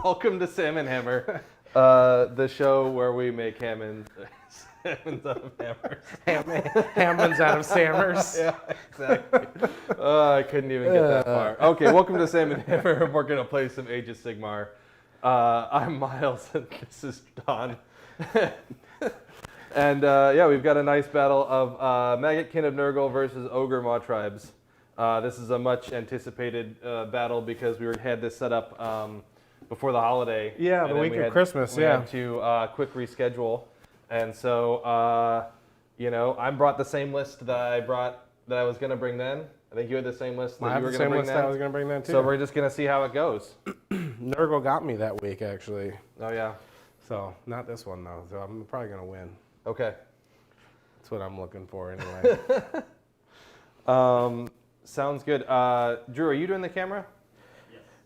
Welcome to Salmon Hammer, the show where we make salmons out of hammers. Hammons out of Sammers. Yeah, exactly. I couldn't even get that far. Okay, welcome to Salmon Hammer. We're going to play some Age of Sigmar. I'm Miles, and this is Don. And yeah, we've got a nice battle of Maggotkin of Nurgle versus Ogor Mawtribes. This is a much anticipated battle because we had this set up before the holiday. Yeah, the week of Christmas, we had to quick reschedule. And so, you know, I brought the same list that I was going to bring then. I think you had the same list that you were going to bring then. I was going to bring then too. So we're just going to see how it goes. Nergal got me that week, actually. Oh, yeah. So, not this one, though. So I'm probably going to win. Okay. That's what I'm looking for, anyway. Sounds good. Drew, are you doing the camera?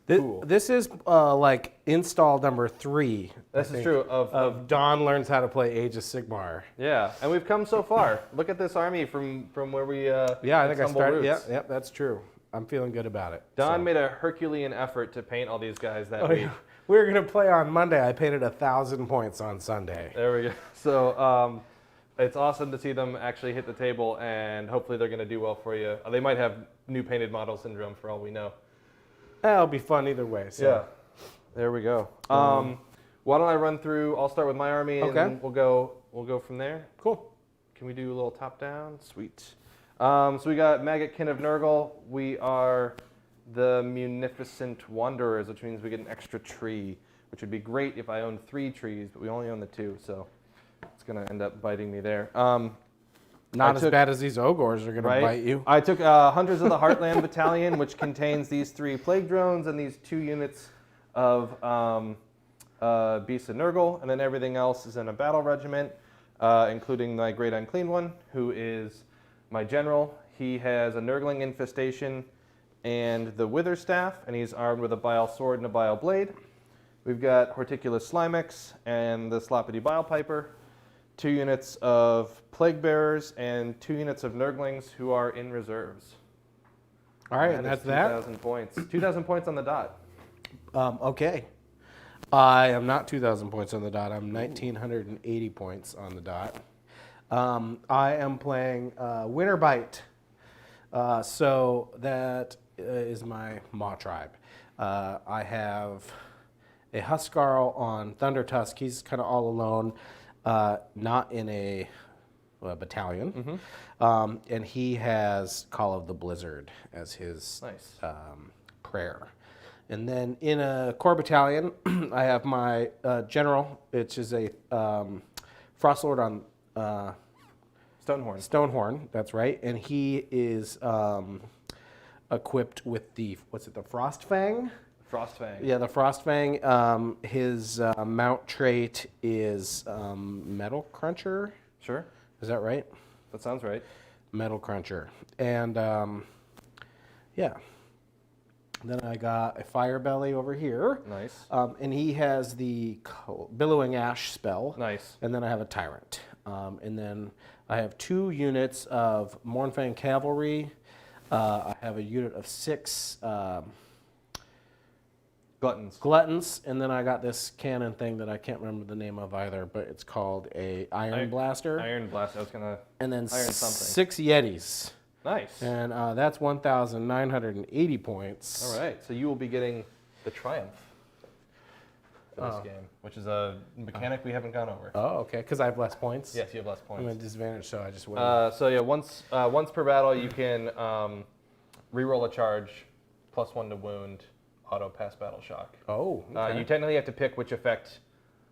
Cool. This is like install number 3. This is true. Of Don learns how to play Age of Sigmar. Yeah, and we've come so far. Look at this army from where we yeah, I think I started. Roots. Yeah, that's true. I'm feeling good about it. Don made a Herculean effort to paint all these guys that week. Yeah. We were gonna play on Monday. I painted 1,000 points on Sunday. There we go. So it's awesome to see them actually hit the table, and hopefully they're gonna do well for you. They might have new painted model syndrome for all we know. It'll be fun either way. So. Yeah. There we go. Why don't I run through? I'll start with my army, and then we'll go from there. Cool. Can we do a little top down? Sweet. So we got Maggotkin of Nurgle. We are the Munificent Wanderers, which means we get an extra tree, which would be great if I owned 3 trees, but we only own the 2, so it's going to end up biting me there. Not as bad as these Ogors are going to bite you. I took Hunters of the Heartland Battalion, which contains these 3 Plague Drones and these 2 units of Beasts of Nurgle, and then everything else is in a battle regiment, including my Great Unclean One, who is my general. He has a Nurgling Infestation and the Wither Staff, and he's armed with a Bile Sword and a Bile Blade. We've got Horticulus Slimex and the Sloppity Bile Piper, 2 units of Plague Bearers, and 2 units of Nurglings who are in reserves. All right, and that's that? 2,000 points. 2,000 points on the dot. Okay. I am not 2,000 points on the dot. I'm 1,980 points on the dot. I am playing Winterbite. So that is my Maw Tribe. I have a Huskarl on Thunder Tusk. He's kind of all alone, not in a battalion. Mm-hmm. And he has Call of the Blizzard as his prayer. And then in a core battalion, I have my general, which is a Frostlord on Stonehorn, that's right. And he is equipped with the, the Frostfang? Frostfang. Yeah, the Frostfang. His mount trait is Metal Cruncher. Sure. Is that right? That sounds right. Metal Cruncher. And yeah. Then I got a Fire Belly over here. Nice. And he has the Billowing Ash spell. Nice. And then I have a Tyrant. And then I have 2 units of Mournfang Cavalry. I have a unit of 6 Gluttons. And then I got this cannon thing that I can't remember the name of either, but it's called a Iron Blaster. Iron Blaster. I was going to And then iron something. 6 Yetis. Nice. And that's 1,980 points. All right. So you will be getting the Triumph for this game, which is a mechanic we haven't gone over. Oh, okay. Because I have less points? Yes, you have less points. I'm at a disadvantage, so I just win. So yeah, once per battle, you can reroll a charge, +1 to wound, auto pass battle shock. Oh, okay. You technically have to pick which effect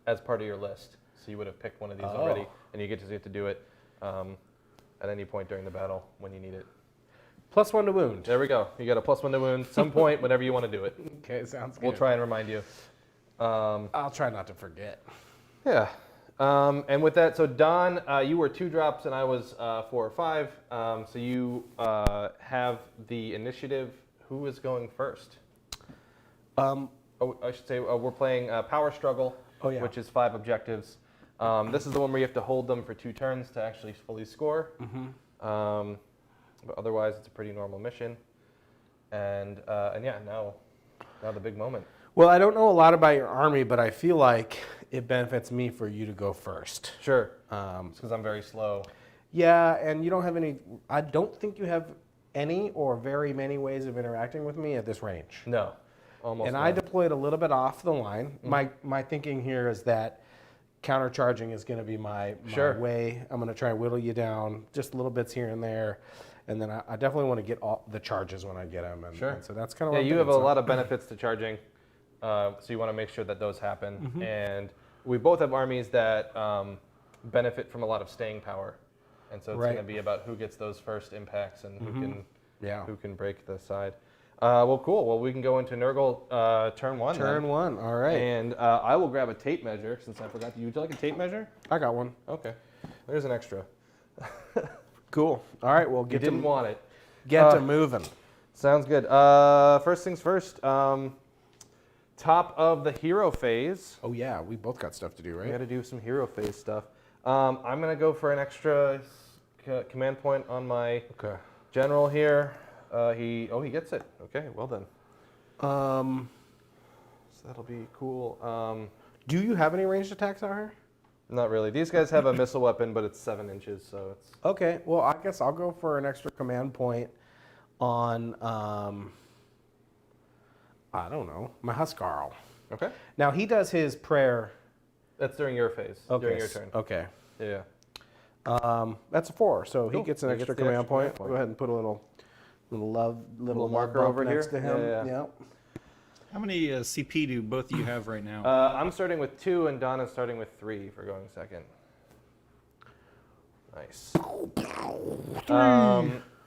as part of your list. So you would have picked one of these already, and you get to do it at any point during the battle when you need it. +1 to wound. There we go. You got a +1 to wound. Some point, whenever you want to do it. Okay, sounds good. We'll try and remind you. I'll try not to forget. Yeah. And with that, so Don, you were 2 drops and I was 4 or 5. So you have the initiative. Who is going first? I should say we're playing Power Struggle, which is 5 objectives. This is the one where you have to hold them for 2 turns to actually fully score. Mm-hmm. But otherwise, it's a pretty normal mission. And yeah, now the big moment. Well, I don't know a lot about your army, but I feel like it benefits me for you to go first. Sure. Because I'm very slow. Yeah, and you don't have any. I don't think you have any or very many ways of interacting with me at this range. No, almost. And none. I deployed a little bit off the line. My thinking here is that countercharging is going to be my way. I'm going to try and whittle you down just little bits here and there, and then I definitely want to get all the charges when I get them. And, and so that's kind of yeah. what I'm You have a thinking. lot of benefits to charging, so you want to make sure that those happen. And we both have armies that benefit from a lot of staying power, and so it's going to be about who gets those first impacts and who can break the side. Well, cool. Well, we can go into Nurgle turn one. Turn one, all right. And I will grab a tape measure since I forgot. Would you like a tape measure? I got one. Okay. There's an extra. Cool. All right, well, You didn't want it. Get to moving. Sounds good. First things first. Top of the hero phase. Oh, yeah, we both got stuff to do, We right? got to do some hero phase stuff. I'm going to go for an extra command point on my general here. He gets it. Okay, well done. So that'll be cool. Do you have any ranged attacks out here? Not really. These guys have a missile weapon, but it's 7 inches, so it's... Okay, well, I guess I'll go for an extra command point on, I don't know, my Huskarl. Okay. Now, he does his prayer. That's during your phase, during your turn. Okay. Yeah. That's a 4, so Cool. he gets an He extra gets the command extra point. command point. Go ahead and put a little marker bump over next here? to him. Yeah. Yep. How many CP do both of you have right now? I'm starting with 2, and Donna's starting with 3 for going second. Nice.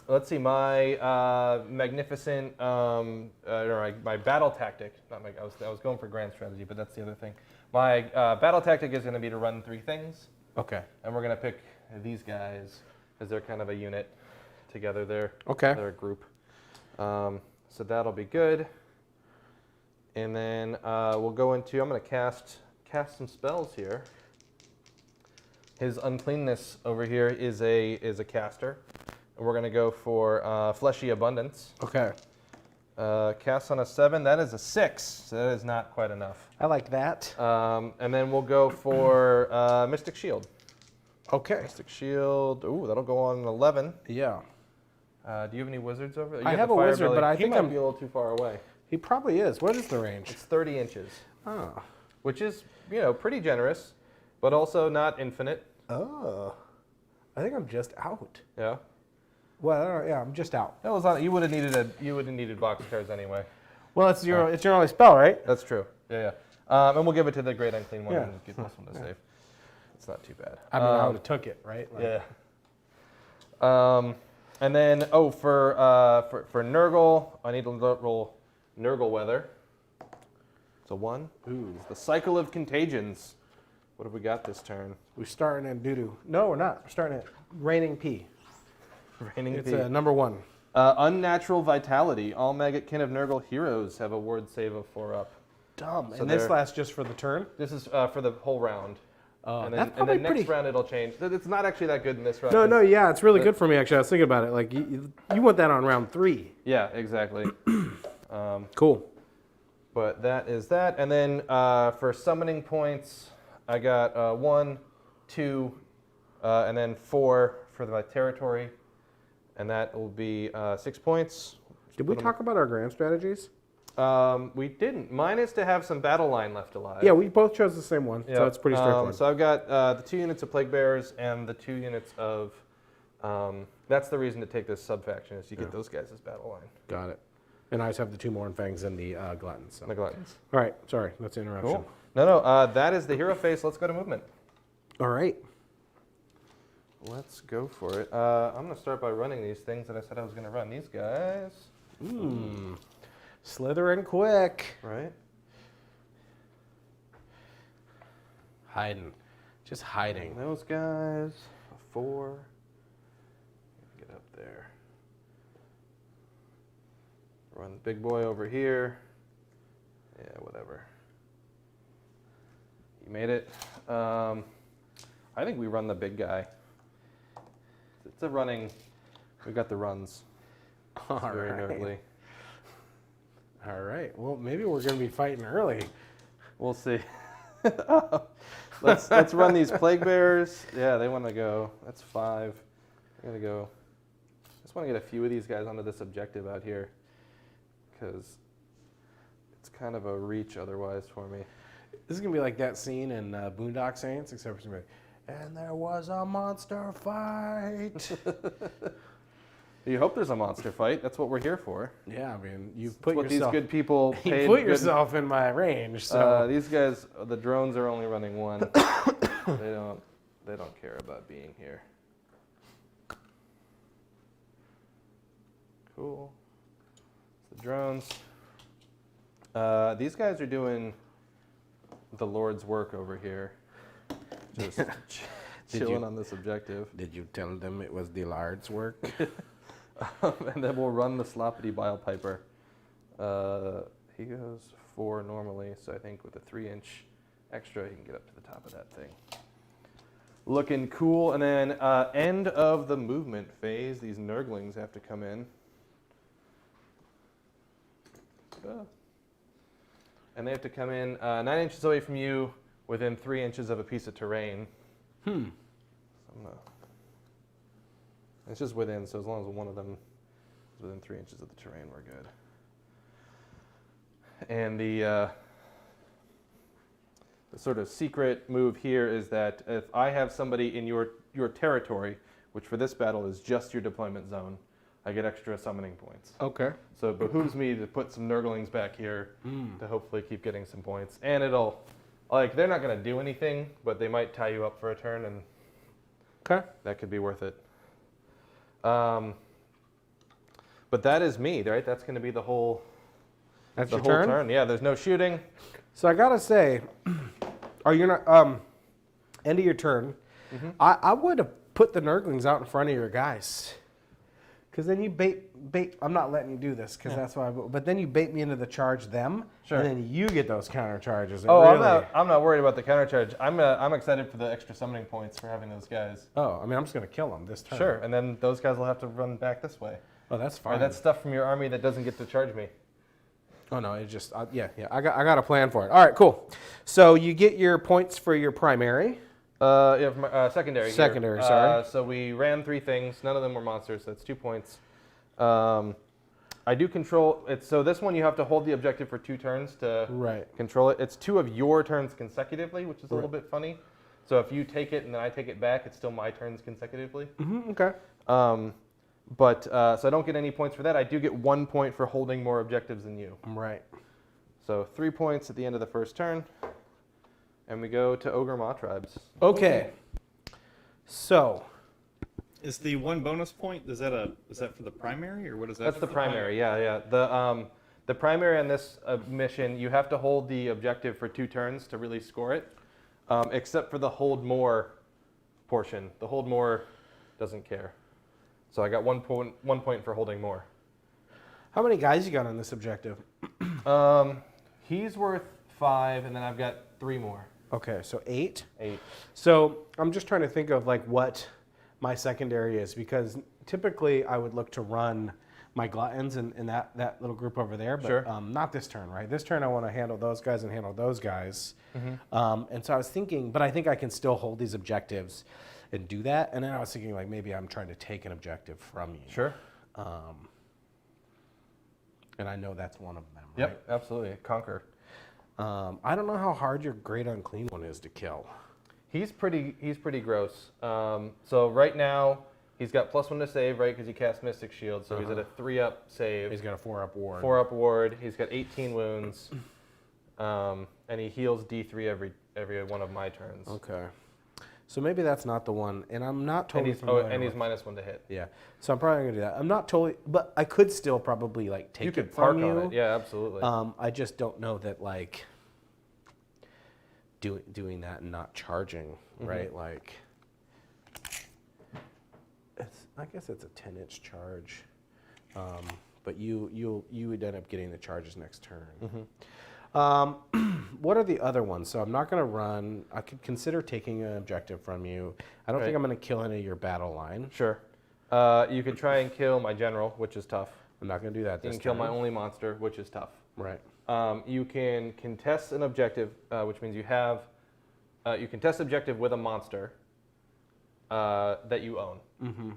Let's see, my magnificent, my battle tactic. I was going for grand strategy, but that's the other thing. My battle tactic is going to be to run 3 things. Okay. And we're going to pick these guys because they're kind of a unit together. They're a group. So that'll be good. And then we'll go into, I'm going to cast some spells here. His uncleanness over here is a caster. And we're going to go for Fleshy Abundance. Okay. Cast on a 7, that is a 6, so that is not quite enough. I like that. And then we'll go for Mystic Shield. Okay. Mystic Shield, ooh, that'll go on an 11. Yeah. Do you have any wizards over there? I have a wizard, but I think he might I'm be a little too far away. He probably is. What is the range? It's 30 inches, Oh. which is, pretty generous, but also not infinite. Oh. I think I'm just out. Yeah. Well, I don't know. Yeah, I'm just out. That was on, you would have needed box cards anyway. Well, it's your only spell, right? That's true. Yeah. And we'll give it to the Great Unclean One and get this one to save. It's not too bad. I mean, I would have took it, right? Yeah. And then, for Nurgle, I need to roll Nurgle Weather. It's a 1. Ooh. It's the Cycle of Contagions. What have we got this turn? We're starting at doo-doo. No, we're not. We're starting at Raining P. Raining It's P. number 1. Unnatural Vitality. All Maggotkin of Nurgle heroes have a ward save of 4 up. Dumb. So And this lasts just for the turn? This is for the whole round. And then, that's probably next pretty... round it'll change. It's not actually that good in this round. No, yeah, it's really good for me, actually. I was thinking about it. Like, you want that on round 3. Yeah, exactly. Cool. But that is that. And then for summoning points, I got 1, 2, and then 4 for my territory. And that will be 6 points. Did we talk about our grand strategies? We didn't. Mine is to have some battle line left alive. Yeah, we both chose the same one, so it's pretty straightforward. So I've got the 2 units of Plague Bearers and the 2 units of... that's the reason to take this sub-faction, is you get those guys as battle line. Got it. And I just have the 2 Mournfangs and the Gluttons. So. The Gluttons. All right, sorry, that's an interruption. Cool. No, that is the hero phase. Let's go to movement. All right. Let's go for it. I'm going to start by running these things that I said I was going to run. These guys. Slithering quick. Right. Hiding. Just hiding. And those guys. A 4. Get up there. Run the big boy over here. Yeah, whatever. You made it. I think we run the big guy. It's a running. We've got the runs. It's very nerdly. right. Well, maybe we're going to be fighting early. We'll see. Let's run these plague bearers. Yeah, they want to go. That's 5. I'm gonna go. Just want to get a few of these guys onto this objective out here, because it's kind of a reach otherwise for me. This is going to be like that scene in Boondock Saints, except for somebody. And there was a monster fight. You hope there's a monster fight. That's what we're here for. Yeah, I mean, you've That's put what yourself. these good people paid. You put yourself in my range. So These guys, the drones are only running 1. They don't care about being here. Cool. It's the drones. These guys are doing the Lord's work over here. Just chilling on this objective. did you tell them it was the Lard's work? And then we'll run the Sloppity Bile Piper. He goes 4 normally, so I think with a 3-inch extra, he can get up to the top of that thing. Looking cool. And then end of the movement phase, these Nurglings have to come in. And they have to come in 9 inches away from you, within 3 inches of a piece of terrain. It's just within, so as long as one of them is within 3 inches of the terrain, we're good. And the sort of secret move here is that if I have somebody in your territory, which for this battle is just your deployment zone, I get extra summoning points. Okay. So it behooves me to put some Nurglings back here to hopefully keep getting some points. And it'll, like, they're not going to do anything, but they might tie you up for a turn, and that could be worth it. But that is me, right? That's going to be the whole. That's the your whole turn? Yeah, there's no shooting. So I gotta say, are you not end of your turn? I would have put the Nurglings out in front of your guys, because then you bait. I'm not letting you do this because that's why. But then you bait me into the charge them, Sure. and then you get those counter charges. Oh, really, I'm not worried about the counter charge. I'm excited for the extra summoning points for having those guys. Oh, I mean, I'm just gonna kill them this turn. Sure, and then those guys will have to run back this way. Oh, that's Or fine. that's stuff from your army that doesn't get to charge me. Oh no, it just yeah. I got a plan for it. All right, cool. So you get your points for your primary. Yeah, from, secondary. Secondary, here. sorry. So we ran 3 things. None of them were monsters, so that's 2 points. I do control it. So this one you have to hold the objective for 2 turns to control it. It's 2 of your turns consecutively, which is a little bit funny. So if you take it and then I take it back, it's still my turns consecutively. Okay. So I don't get any points for that. I do get 1 point for holding more objectives than you. Right. So 3 points at the end of the first turn. And we go to Ogor Mawtribes. Okay. So. Is the 1 bonus point, is that for the primary, or what is that? That's the primary, yeah. The primary on this mission, you have to hold the objective for 2 turns to really score it, except for the hold more portion. The hold more doesn't care. So I got 1 point for holding more. How many guys you got on this objective? He's worth 5, and then I've got 3 more. Okay, so 8. 8. So I'm just trying to think of like what my secondary is, because typically I would look to run my gluttons in that little group over there, but not this turn, right? This turn I want to handle those guys and handle those guys. And so I was thinking, but I think I can still hold these objectives and do that. And then I was thinking like maybe I'm trying to take an objective from you. Sure. And I know that's one of them, right? Yep, absolutely. Conquer. I don't know how hard your Great Unclean one is to kill. He's pretty gross. So right now he's got +1 to save, right? Because he cast Mystic Shield, so he's at a 3-up save. He's got a 4-up ward. 4-up ward. He's got 18 wounds, and he heals D3 every one of my turns. Okay. So maybe that's not the one, and I'm not totally familiar and he's with- -1 to hit. Yeah. So I'm probably gonna do that. I'm not totally, but I could still probably like take You it could from park you. on it. Yeah, absolutely. I just don't know that like doing that and not charging, right? Like, I guess it's a 10-inch charge, but you would end up getting the charges next turn. What are the other ones? So I'm not going to run. I could consider taking an objective from you. I don't think I'm going to kill any of your battle line. Sure. You could try and kill my general, which is tough. I'm not going to do that You this can kill my turn. only monster, which is tough. Right. You can contest an objective, which means you contest objective with a monster that you own,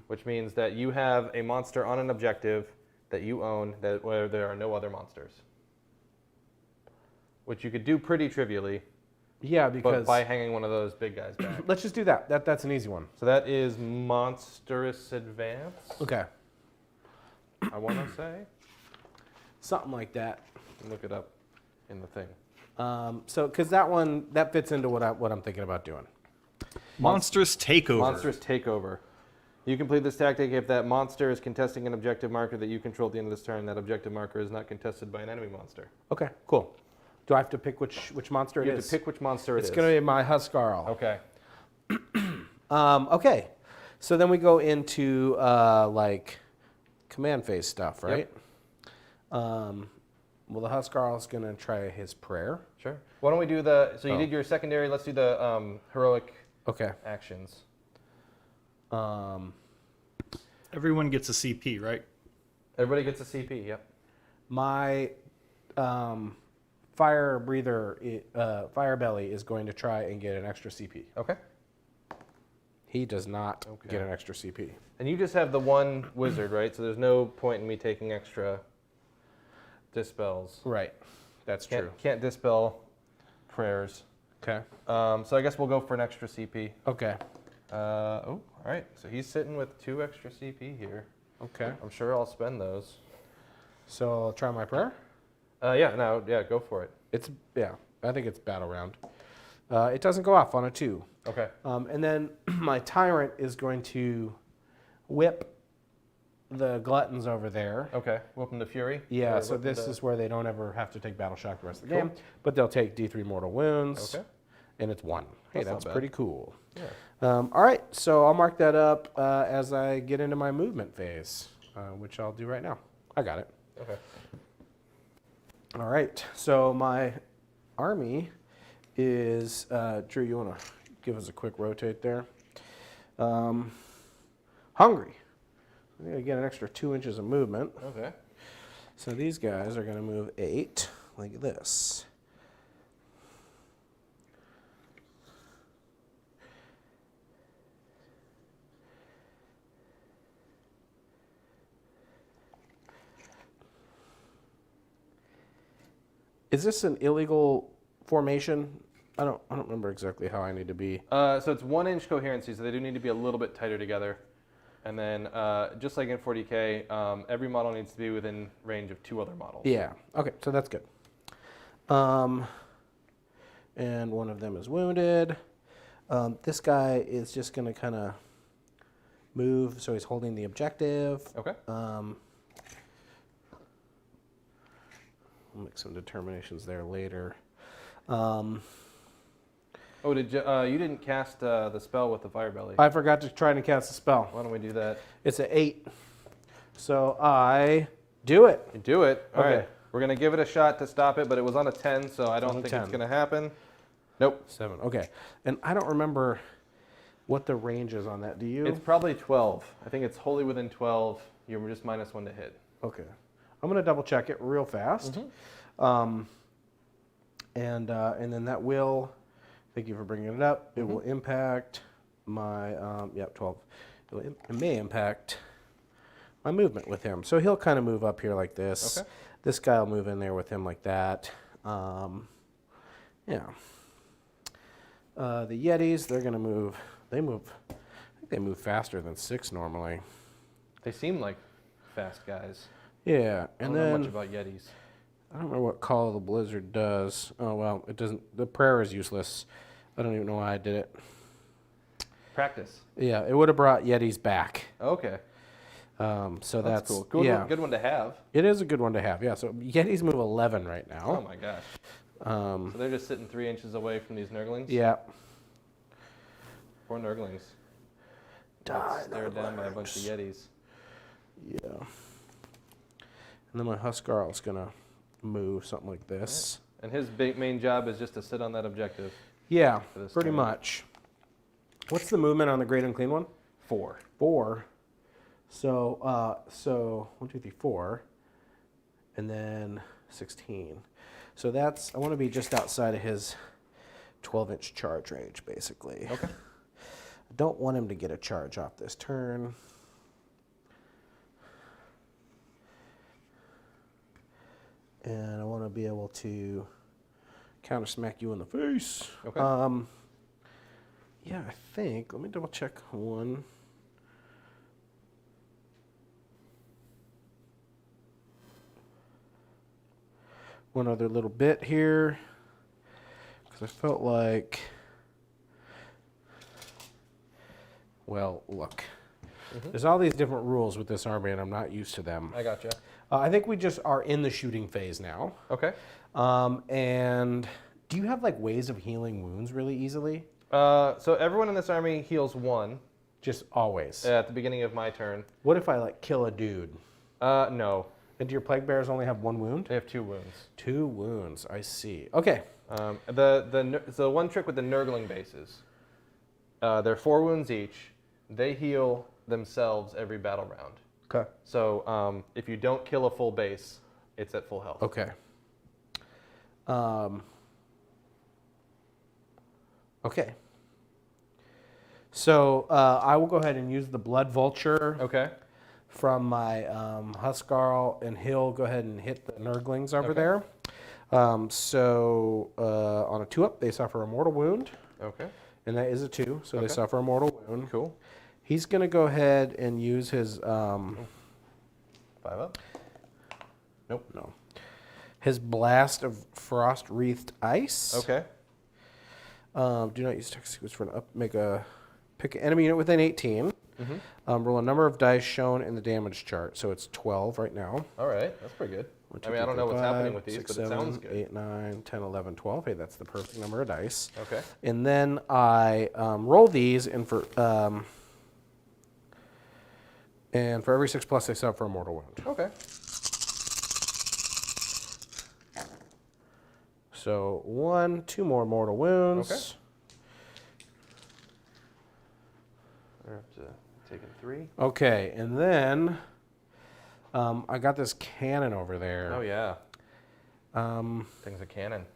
which means that you have a monster on an objective that you own where there are no other monsters, which you could do pretty trivially, Yeah, but because by hanging one of those big guys back. let's just do that. That's an easy one. So that is Monstrous Advance, Okay. I want to say. Something like that. Look it up in the thing. So, because that fits into what I'm thinking about doing. Monstrous Takeover. Monstrous Takeover. You complete this tactic if that monster is contesting an objective marker that you control at the end of this turn. That objective marker is not contested by an enemy monster. Okay, cool. Do I have to pick which monster You it have is? to pick which monster it is. It's going to be my Huskarl. Okay. Okay. So then we go into like command phase stuff, right? Well, the Huskarl is going to try his prayer. Sure. Why don't we do so you did your secondary, let's do the heroic Okay. actions. Everyone gets a CP, right? Everybody gets a CP, yep. My fire breather, fire belly is going to try and get an extra CP. Okay. He does not get an extra CP. And you just have the one wizard, right? So there's no point in me taking extra dispels. Right. That's true. Can't dispel prayers. Okay. So I guess we'll go for an extra CP. Okay. All right. So he's sitting with 2 extra CP here. Okay. I'm sure I'll spend those. So I'll try my prayer. Yeah, go for it. I think it's battle round. It doesn't go off on a 2. Okay. And then my tyrant is going to whip the gluttons over there. Okay. Welcome to Fury. Yeah, Or so welcome this to- is where they don't ever have to take battle shock the rest of the Cool. game, but they'll take D3 mortal wounds. Okay. And it's 1. Hey, That's not that's bad. pretty cool. Yeah. All right, so I'll mark that up as I get into my movement phase, which I'll do right now. I got it. Okay. All right, so my army is, Drew, you want to give us a quick rotate there? Hungry. I'm going to get an extra 2 inches of movement. Okay. So these guys are going to move 8, like this. Is this an illegal formation? I don't remember exactly how I need to be. So it's 1 inch coherency, so they do need to be a little bit tighter together. And then, just like in 40K, every model needs to be within range of 2 other models. Yeah. Okay, so that's good. And one of them is wounded. This guy is just going to kind of move, so he's holding the objective. Okay. We'll make some determinations there later. Oh, you didn't cast the spell with the fire belly? I forgot to try and cast a spell. Why don't we do that? It's an 8. So I do it. You do it. All Okay. right. We're going to give it a shot to stop it, but it was on a 10, so I don't on a think 10. it's going to happen. Nope. 7. Okay. And I don't remember what the range is on that. Do you? It's probably 12. I think it's wholly within 12. You're just -1 to hit. Okay. I'm going to double check it real fast. And then that will, thank you for bringing it up, it will impact my, 12. It may impact my movement with him. So he'll kind of move up here like this. Okay. This guy will move in there with him like that. Yeah. The Yetis, they're going to move, I think they move faster than 6 normally. They seem like fast guys. Yeah, I and don't know then much about Yetis. I don't remember what Call of the Blizzard does. Oh, well, it doesn't. The prayer is useless. I don't even know why I did it. Practice. Yeah, it would have brought Yetis back. Okay. So that's cool. Good, yeah. good one to have. It is a good one to have. Yeah, so Yetis move 11 right Oh now. my gosh. So they're just sitting 3 inches away from these Nurglings? Yeah. Poor Nurglings. Die, Stared down by a bunch of Yetis. Yeah. And then my Huskarl is going to move something like this. And his main job is just to sit on that objective. Yeah, For this pretty turn. much. What's the movement on the Great Unclean one? 4. 4. So 1, 2, 3, 4. and then 16. So that's, I want to be just outside of his 12-inch charge range, basically. Okay. I don't want him to get a charge off this turn. And I want to be able to counter smack you in the face. Okay. Yeah, I think, let me double check one. One other little bit here, because I felt like, well, look, there's all these different rules with this army, and I'm not used to them. I gotcha. I think we just are in the shooting phase now. Okay. And do you have like ways of healing wounds really easily? So everyone in this army heals 1 Just always. at the beginning of my turn. What if I like kill a dude? No. And do your plague bearers only have 1 wound? They have 2 wounds. 2 wounds. I see. Okay. The one trick with the Nurgling bases, they're 4 wounds each. They heal themselves every battle round. Okay. So if you don't kill a full base, it's at full health. Okay. Okay. So I will go ahead and use the Blood Vulture Okay. from my Huskarl, and he'll go ahead and hit the Nurglings over Okay. there. So on a 2-up, they suffer a mortal wound, Okay. and that is a 2, so they Okay. suffer a mortal wound. Cool. He's going to go ahead and use his 5 up. Nope. no, his Blast of Frost Wreathed Ice. Okay. Do not use text sequence for an up. Pick an enemy unit within 18. Roll a number of dice shown in the damage chart. So it's 12 right now. All right. That's pretty good. 1, I 2, mean, I 3, don't know 4, what's 5, happening with these, 6, but it 7, sounds good. 8, 9, 10, 11, 12. Hey, that's the perfect number of dice. Okay. And then I roll these, and for every 6+, they suffer a mortal wound. Okay. So 1, 2 more mortal wounds. Okay. We're up to taking 3. Okay, and then I got this cannon over there. Oh yeah. Thing's a cannon.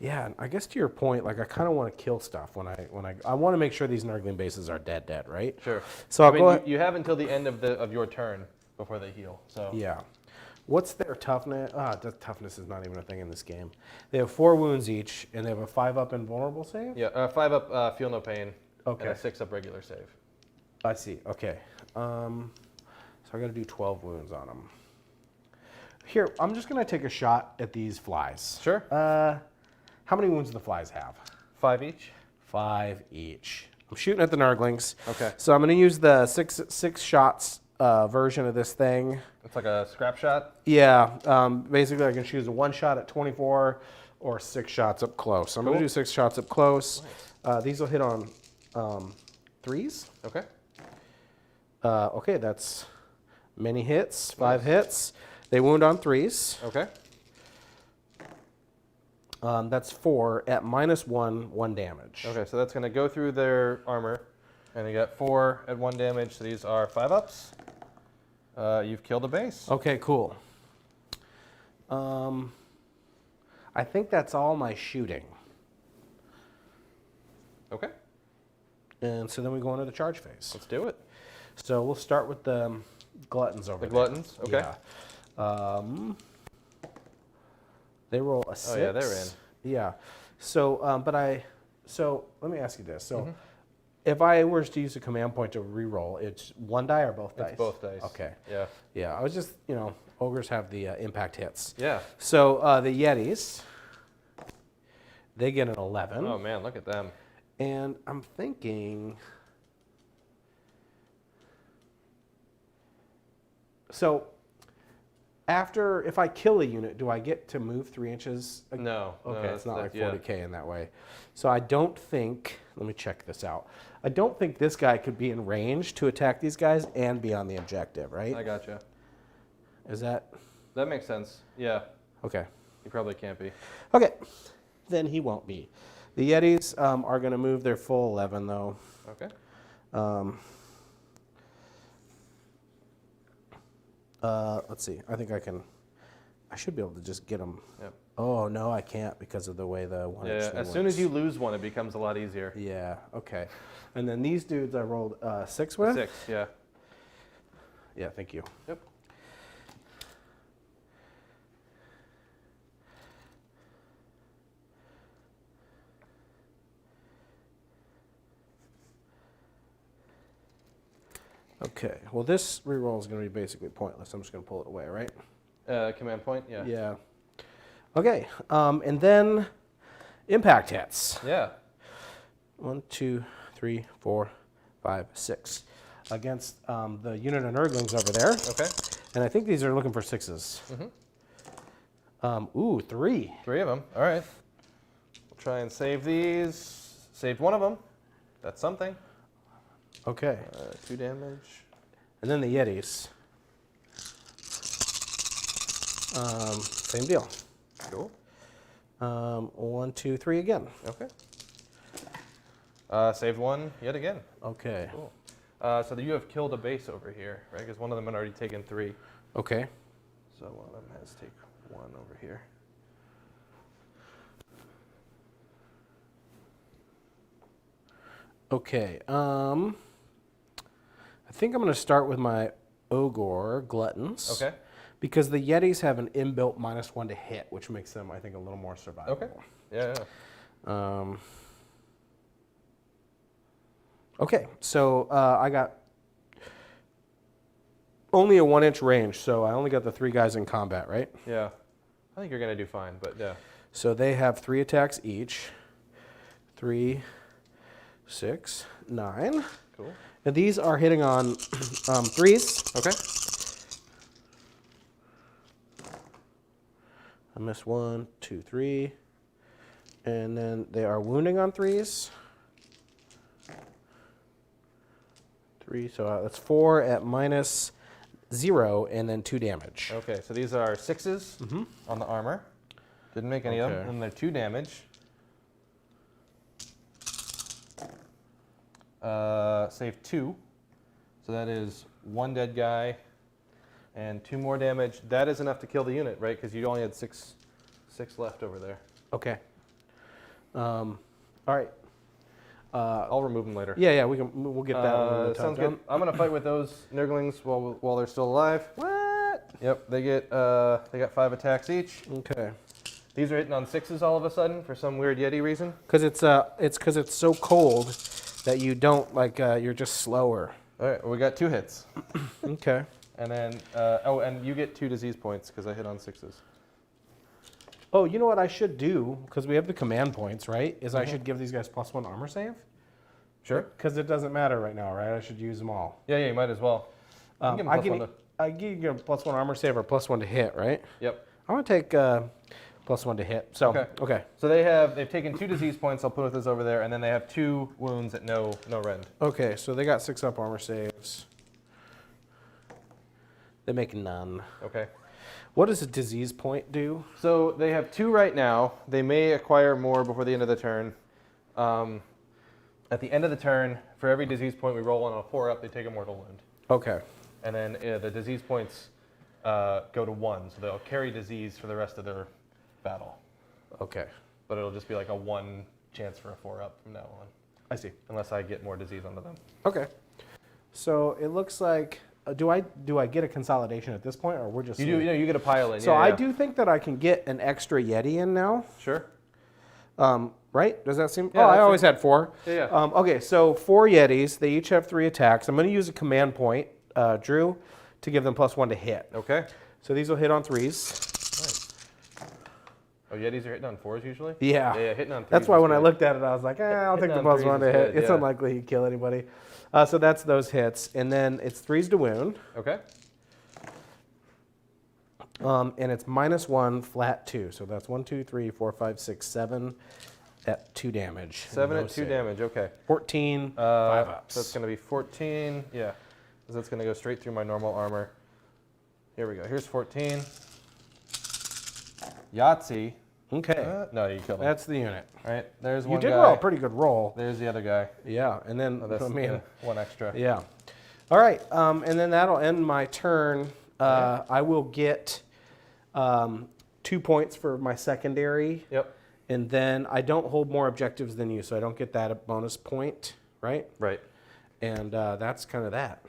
Yeah, I guess to your point, like I kind of want to kill stuff when I want to make sure these Nurgling bases are dead, right? Sure. So I'll I go mean, ahead. you have until the end of your turn before they heal. So. Yeah. What's their toughness? Toughness is not even a thing in this game. They have 4 wounds each, and they have a 5-up invulnerable save. Yeah. 5 up. Feel no pain. Okay. And a 6 up regular save. I see. Okay. So I got to do 12 wounds on them. Here, I'm just gonna take a shot at these flies. Sure. How many wounds do the flies have? 5 each. 5 each. I'm shooting at the Nurglings. Okay. So I'm gonna use the six shots version of this thing. It's like a scrap shot. Yeah. Basically, I can choose a 1 shot at 24 or 6 shots up close. So I'm gonna Cool. do 6 shots up close. These will hit on 3s. Okay. Okay, that's many hits. 5 hits. They wound on 3s. Okay. That's 4 at -1 damage. Okay. So that's gonna go through their armor, and they got 4 at 1 damage. So these are 5 ups. You've killed a base. Okay, cool. I think that's all my shooting. Okay. And so then we go into the charge phase. Let's do it. So we'll start with the gluttons over The there. gluttons? Okay. Yeah. They roll a 6. Oh, yeah, they're in. Yeah. So, so let me ask you this. So, if I were to use a command point to re-roll, it's 1 die or both dice? It's both dice. Okay. Yeah. Yeah. I was just, ogres have the impact hits. Yeah. So the Yetis, they get an 11. Oh man, look at them. And I'm thinking, so if I kill a unit, do I get to move 3 inches? No. Okay, it's not like yeah. 40k in that way. So I don't think, let me check this out. I don't think this guy could be in range to attack these guys and be on the objective, right? I gotcha. Is that? That makes sense. Yeah. Okay. He probably can't be. Okay. Then he won't be. The Yetis are going to move their full 11, though. Okay. Let's see. I think I can I should be able to just get them. Yep. Oh, no, I can't because of the way the 1 inch Yeah, thing as soon as works. you lose one, it becomes a lot easier. Yeah, okay. And then these dudes I rolled 6 with? 6, yeah. Yeah, thank you. Yep. Okay, well this reroll is going to be basically pointless. I'm just going to pull it away, right? Command point, yeah. Yeah. Okay, and then impact hits. Yeah. 1, 2, 3, 4, 5, 6. Against the unit of Nurglings over there. Okay. And I think these are looking for 6s. Ooh, 3. 3 of them. All right. We'll try and save these. Saved one of them. That's something. Okay. 2 damage. And then the Yetis. Same deal. Cool. 1, 2, 3 again. Okay. Saved one yet again. Okay. Cool. So you have killed a base over here, right? Because one of them had already taken 3. Okay. So one of them has to take 1 over here. Okay. I think I'm going to start with my Ogor Gluttons. Okay. Because the Yetis have an inbuilt -1 to hit, which makes them, I think, a little more survivable. Okay. Yeah. Okay, so I got only a 1 inch range, so I only got the 3 guys in combat, right? Yeah. I think you're going to do fine, but yeah. So they have 3 attacks each. 3, 6, 9. Cool. And these are hitting on 3s. Okay. I missed 1, 2, 3. And then they are wounding on 3s. 3, so that's 4 at -0, and then 2 damage. Okay, so these are 6s on the armor. Didn't make any of them, Okay. and they're 2 damage. Save 2. So that is 1 dead guy and 2 more damage. That is enough to kill the unit, right? Because you only had 6 left over there. Okay. All right. I'll remove them later. Yeah, we'll get that one. in the Sounds time. good. I'm gonna fight with those Nurglings while they're still alive. What? Yep, they got 5 attacks each. Okay. These are hitting on 6s all of a sudden for some weird Yeti reason. Because it's so cold that you don't you're just slower. All right, well, we got 2 hits, Okay. and then and you get 2 disease points because I hit on 6s. Oh, you know what I should do? Because we have the command points, right? Is I should give these guys +1 armor save? Sure. Because it doesn't matter right now, right? I should use them all. Yeah, you might as well. You can give 'em I plus give 1 I give you a +1 armor save or +1 to hit, right? Yep. I'm gonna take +1 to hit. So okay. So they've taken 2 disease points. I'll put those over there, and then they have 2 wounds at no rend. Okay, so they got 6 up armor saves. They make none. Okay. What does a disease point do? So they have 2 right now. They may acquire more before the end of the turn. At the end of the turn, for every disease point we roll on a 4 up, they take a mortal wound. Okay. And then the disease points go to 1, so they'll carry disease for the rest of their battle. Okay. But it'll just be like a 1 chance for a 4 up from now on, I see. unless I get more disease onto them. Okay. So it looks like do I get a consolidation at this point, or we're just You do, you get a pile in. So yeah, I yeah. do think that I can get an extra Yeti in now. Sure. Right? Does that seem? Yeah, I that's always had 4. Yeah, yeah. Okay, so 4 Yetis. They each have 3 attacks. I'm going to use a command point, Drew, to give them +1 to hit. Okay. So these will hit on 3s. Nice. Oh, Yetis are hitting on 4s usually? Yeah. Yeah, hitting on 3s. That's why is when I good. looked at it, I was like, I'll take the Hitting on +1 to 3s is hit. good, It's yeah. unlikely he'd kill anybody. So that's those hits. And then it's 3s to wound. Okay. And it's -1 flat 2. So that's 1, 2, 3, 4, 5, 6, 7 at 2 damage. 7 No at 2 save. damage, okay. 14, 5 ups. So it's going to be 14, yeah. So that's going to go straight through my normal armor. Here we go. Here's 14. Yahtzee. Okay. No, you killed him. That's the unit. All right, there's You one did guy. roll a pretty good roll. There's the other guy. Yeah, and then, Oh, that's I mean, 1 extra. yeah. All right, and then that'll end my turn. I will get 2 points for my secondary. Yep. And then I don't hold more objectives than you, so I don't get that bonus point, right? Right. And that's kind of that.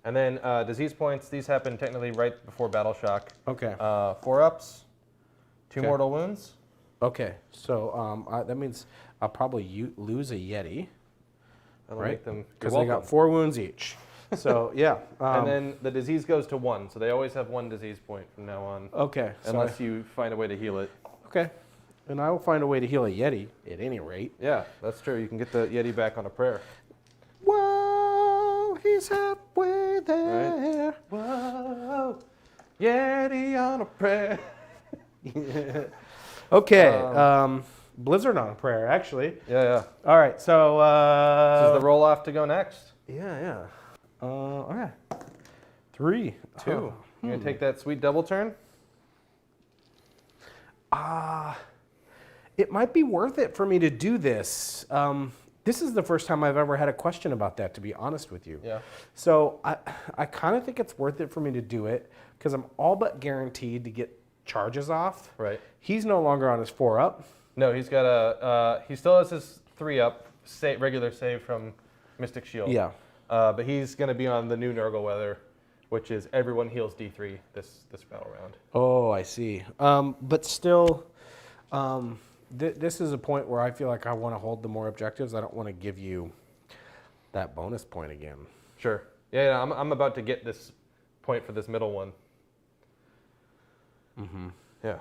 And then disease points, these happen technically right before battle shock. Okay. 4 ups, 2 Okay. mortal wounds. Okay. So that means I'll probably lose a Yeti, That'll right? make them. Because they got 4 wounds each. So yeah. And then the disease goes to 1, so they always have 1 disease point from now on, Okay. So unless you find a way to heal it. okay. And I will find a way to heal a Yeti at any rate. Yeah, that's true. You can get the Yeti back on a prayer. Whoa, he's halfway there. Whoa, Yeti on a prayer. Okay. Blizzard on a prayer, actually. Yeah, yeah. All right. So. This is the roll off to go next. Yeah. Okay. 3, 2. You're gonna take that sweet double turn. It might be worth it for me to do this. This is the first time I've ever had a question about that, to be honest with you. Yeah. So I kind of think it's worth it for me to do it because I'm all but guaranteed to get charges off. Right. He's no longer on his 4 up. No, he's got a. He still has his 3 up, regular save from Mystic Shield. Yeah. But he's gonna be on the new Nurgle weather, which is everyone heals D3 this battle round. Oh, I see. But still, this is a point where I feel like I want to hold the more objectives. I don't want to give you that bonus point again. Sure. Yeah, I'm about to get this point for this middle one. Mm-hmm. Yeah.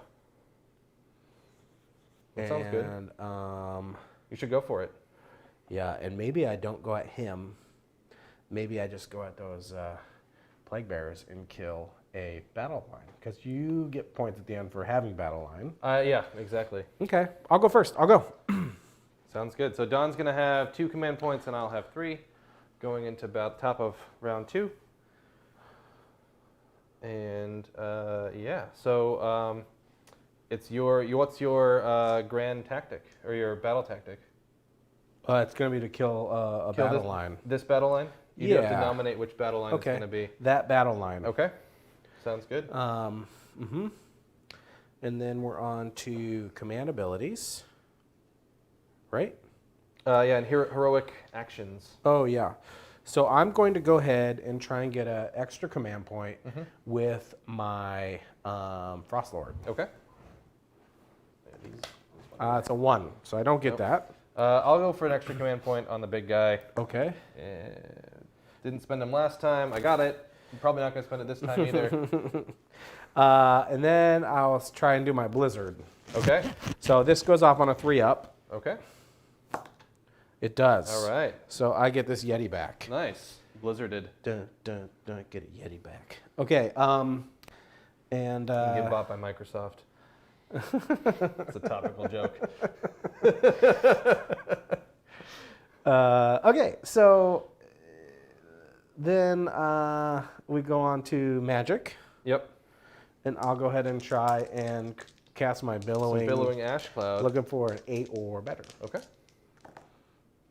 That sounds good. And You should go for it. yeah, and maybe I don't go at him. Maybe I just go at those plague bearers and kill a battle line because you get points at the end for having battle line. Yeah, exactly. Okay, I'll go first. I'll go. Sounds good. So Don's gonna have 2 command points, and I'll have 3, going into about top of round 2. And yeah, so it's what's your grand tactic or your battle tactic? It's going to be to kill a Kill battle line. This battle line. You do have to Yeah. nominate which battle line Okay, it's gonna be. that battle line. Okay. Sounds good. Mm-hmm. And then we're on to command abilities, right? Yeah, and heroic actions. Oh, yeah. So I'm going to go ahead and try and get an extra command point with my Frost Lord. Okay. It's a 1, so I don't get that. I'll go for an extra command point on the big guy. Okay. Didn't spend them last time. I got it. I'm probably not going to spend it this time either. And then I'll try and do my Blizzard. Okay. So this goes off on a 3 up. Okay. It does. All right. So I get this Yeti back. Nice. Blizzarded. Dun, dun, dun, get a Yeti back. Okay. And Get bought by Microsoft. It's a topical joke. okay, so then we go on to magic, Yep. and I'll go ahead and try and cast my billowing. Some billowing ash cloud. Looking for an 8 or better. Okay.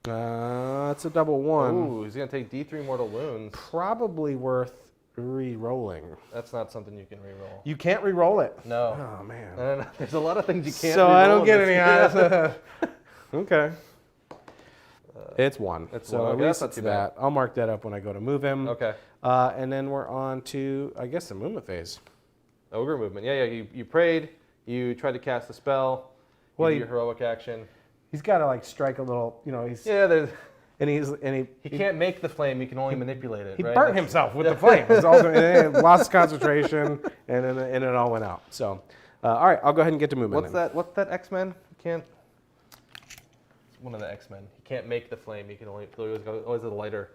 It's a double 1. Ooh, he's going to take D3 mortal wounds. Probably worth re-rolling. That's not something you can reroll. You can't re-roll it. No. Oh man. No. There's a lot of things you can't So reroll I don't in get this any game. eyes. Okay. It's 1. It's so 1. at Okay, least that's not it's too bad. that. I'll mark that up when I go to move him. Okay. And then we're on to, I guess, the movement phase. Ogre movement. Yeah. You prayed. You tried to cast a spell. Well, you do he- your heroic action. He's got to like strike a little, he's Yeah. There's. he He can't make the flame. He can only manipulate it. he right? burnt himself with the flame. It's also and he lost concentration, and then it all went out. So, all right, I'll go ahead and get to movement. What's that? What's that X-Men? He can't. It's one of the X-Men. He can't make the flame. He can only always a lighter.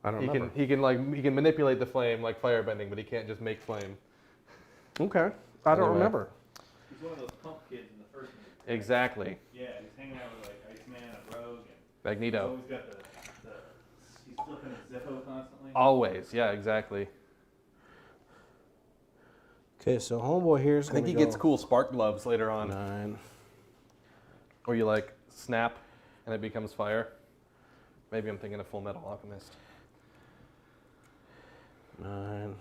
I don't He remember. can can manipulate the flame like firebending, but he can't just make flame. Okay, I don't Anyway. remember. He's one of those pump kids in the first movie. Exactly. Yeah, he's hanging out with like Iceman and Rogue, and he's Magneto. always got he's flipping his Zippo constantly. Always. Yeah. Exactly. Okay, so homeboy here's I think gonna he gets go cool spark gloves later on, 9. where you like snap, and it becomes fire. Maybe I'm thinking of Full Metal Alchemist. 9.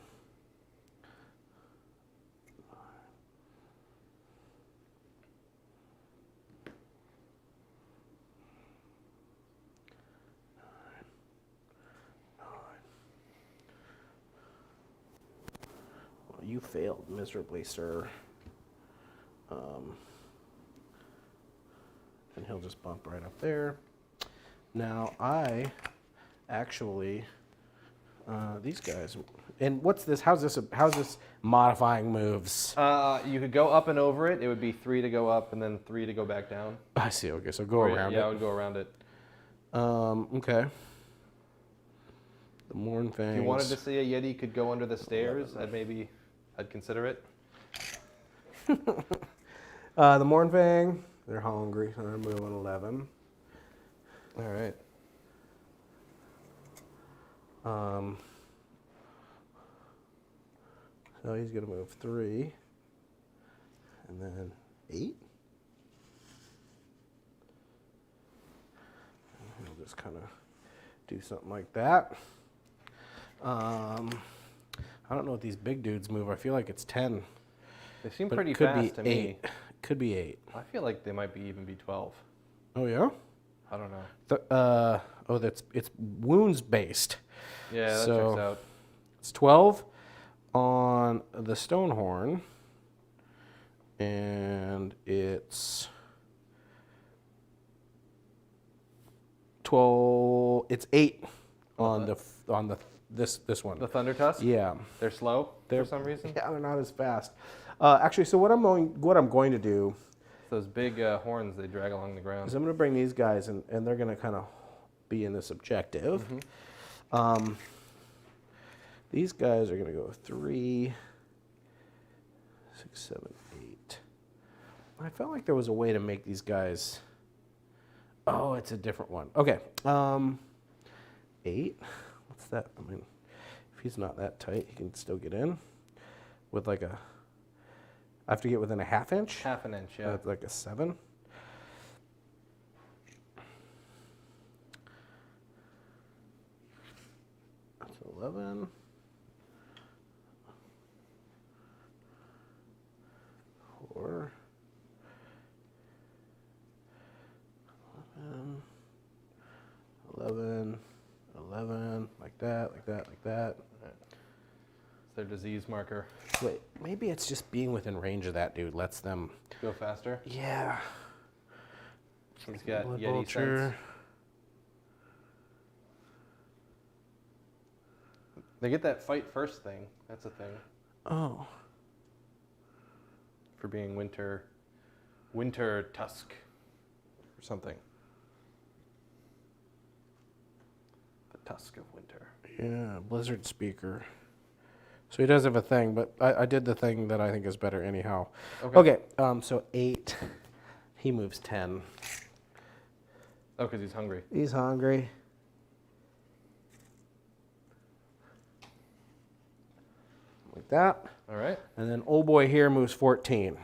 you failed miserably, sir. And he'll just bump right up there. Now I actually, these guys, and what's this? How's this modifying moves? You could go up and over it. It would be 3 to go up and then 3 to go back down. I see. Okay, so go Or, around yeah, I it. would go around it. Okay. The Morn Fangs. If you wanted to see a Yeti, you could go under the stairs. I'd consider it. The Morn Fang, they're hungry, so they're moving 11. All right. So he's going to move 3, and then 8. And he'll just kind of do something like that. I don't know what these big dudes move. I feel like it's 10. They seem But pretty it could fast be to 8. me. Could be 8. I feel like they might even be 12. Oh yeah. I don't know. It's wounds based. Yeah, that So- checks out. It's 12 on the Stonehorn, and it's 12. It's 8 on this one. The Thunder Tusk? Yeah. They're slow They're- for some reason? Yeah, they're not as fast. Actually, so what I'm going to do Those big horns they drag along the ground. is I'm going to bring these guys, and they're going to kind of be in this objective. These guys are going to go 3, 6, 7, 8. I felt like there was a way to make these guys. Oh, it's a different one. Okay. 8. What's that? I mean, if he's not that tight, he can still get in with like a. I have to get within a ½ inch. Half an inch, yeah. That's like a 7. That's 11. 4. 11. 11. Like that, like that, like that. It's their disease marker. Wait, maybe it's just being within range of that dude lets them. Go faster. Yeah. He's got Blood Yeti Vulture. sense. They get that fight first thing. That's a thing. Oh. For being winter tusk or something. The tusk of winter. Yeah, Blizzard Speaker. So he does have a thing, but I did the thing that I think is better anyhow. Okay, so 8. He moves 10. Oh, because he's hungry. He's hungry. Like that. All right. And then old boy here moves 14.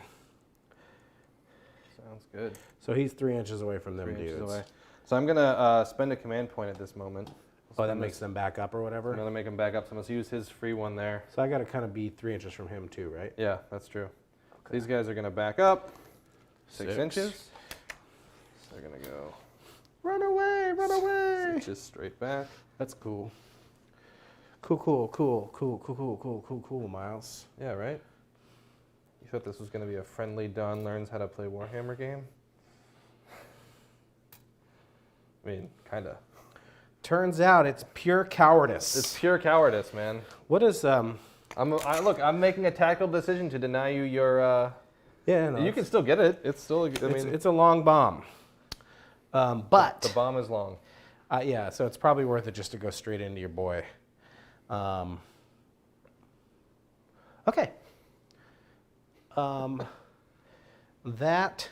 Sounds good. So he's 3 inches away from them 3 dudes. inches away. So I'm going to spend a command point at this moment. Oh, that makes them back up or I'm whatever? going to make him back up. So I'm going to use his free one there. So I got to kind of be 3 inches from him too, right? Yeah, that's true. Okay. These guys are going to back up 6 6. inches. So they're going to go Run away, run away! inches straight back. That's cool. Cool, Miles. Yeah, right? You thought this was going to be a friendly Don learns how to play Warhammer game? I mean, kind of. Turns out it's pure cowardice. It's pure cowardice, man. What is Look, I'm making a tactical decision to deny you your. Yeah, no, you can still get it. It's still. it's a long bomb. But the bomb is long. yeah, so it's probably worth it just to go straight into your boy. Okay. That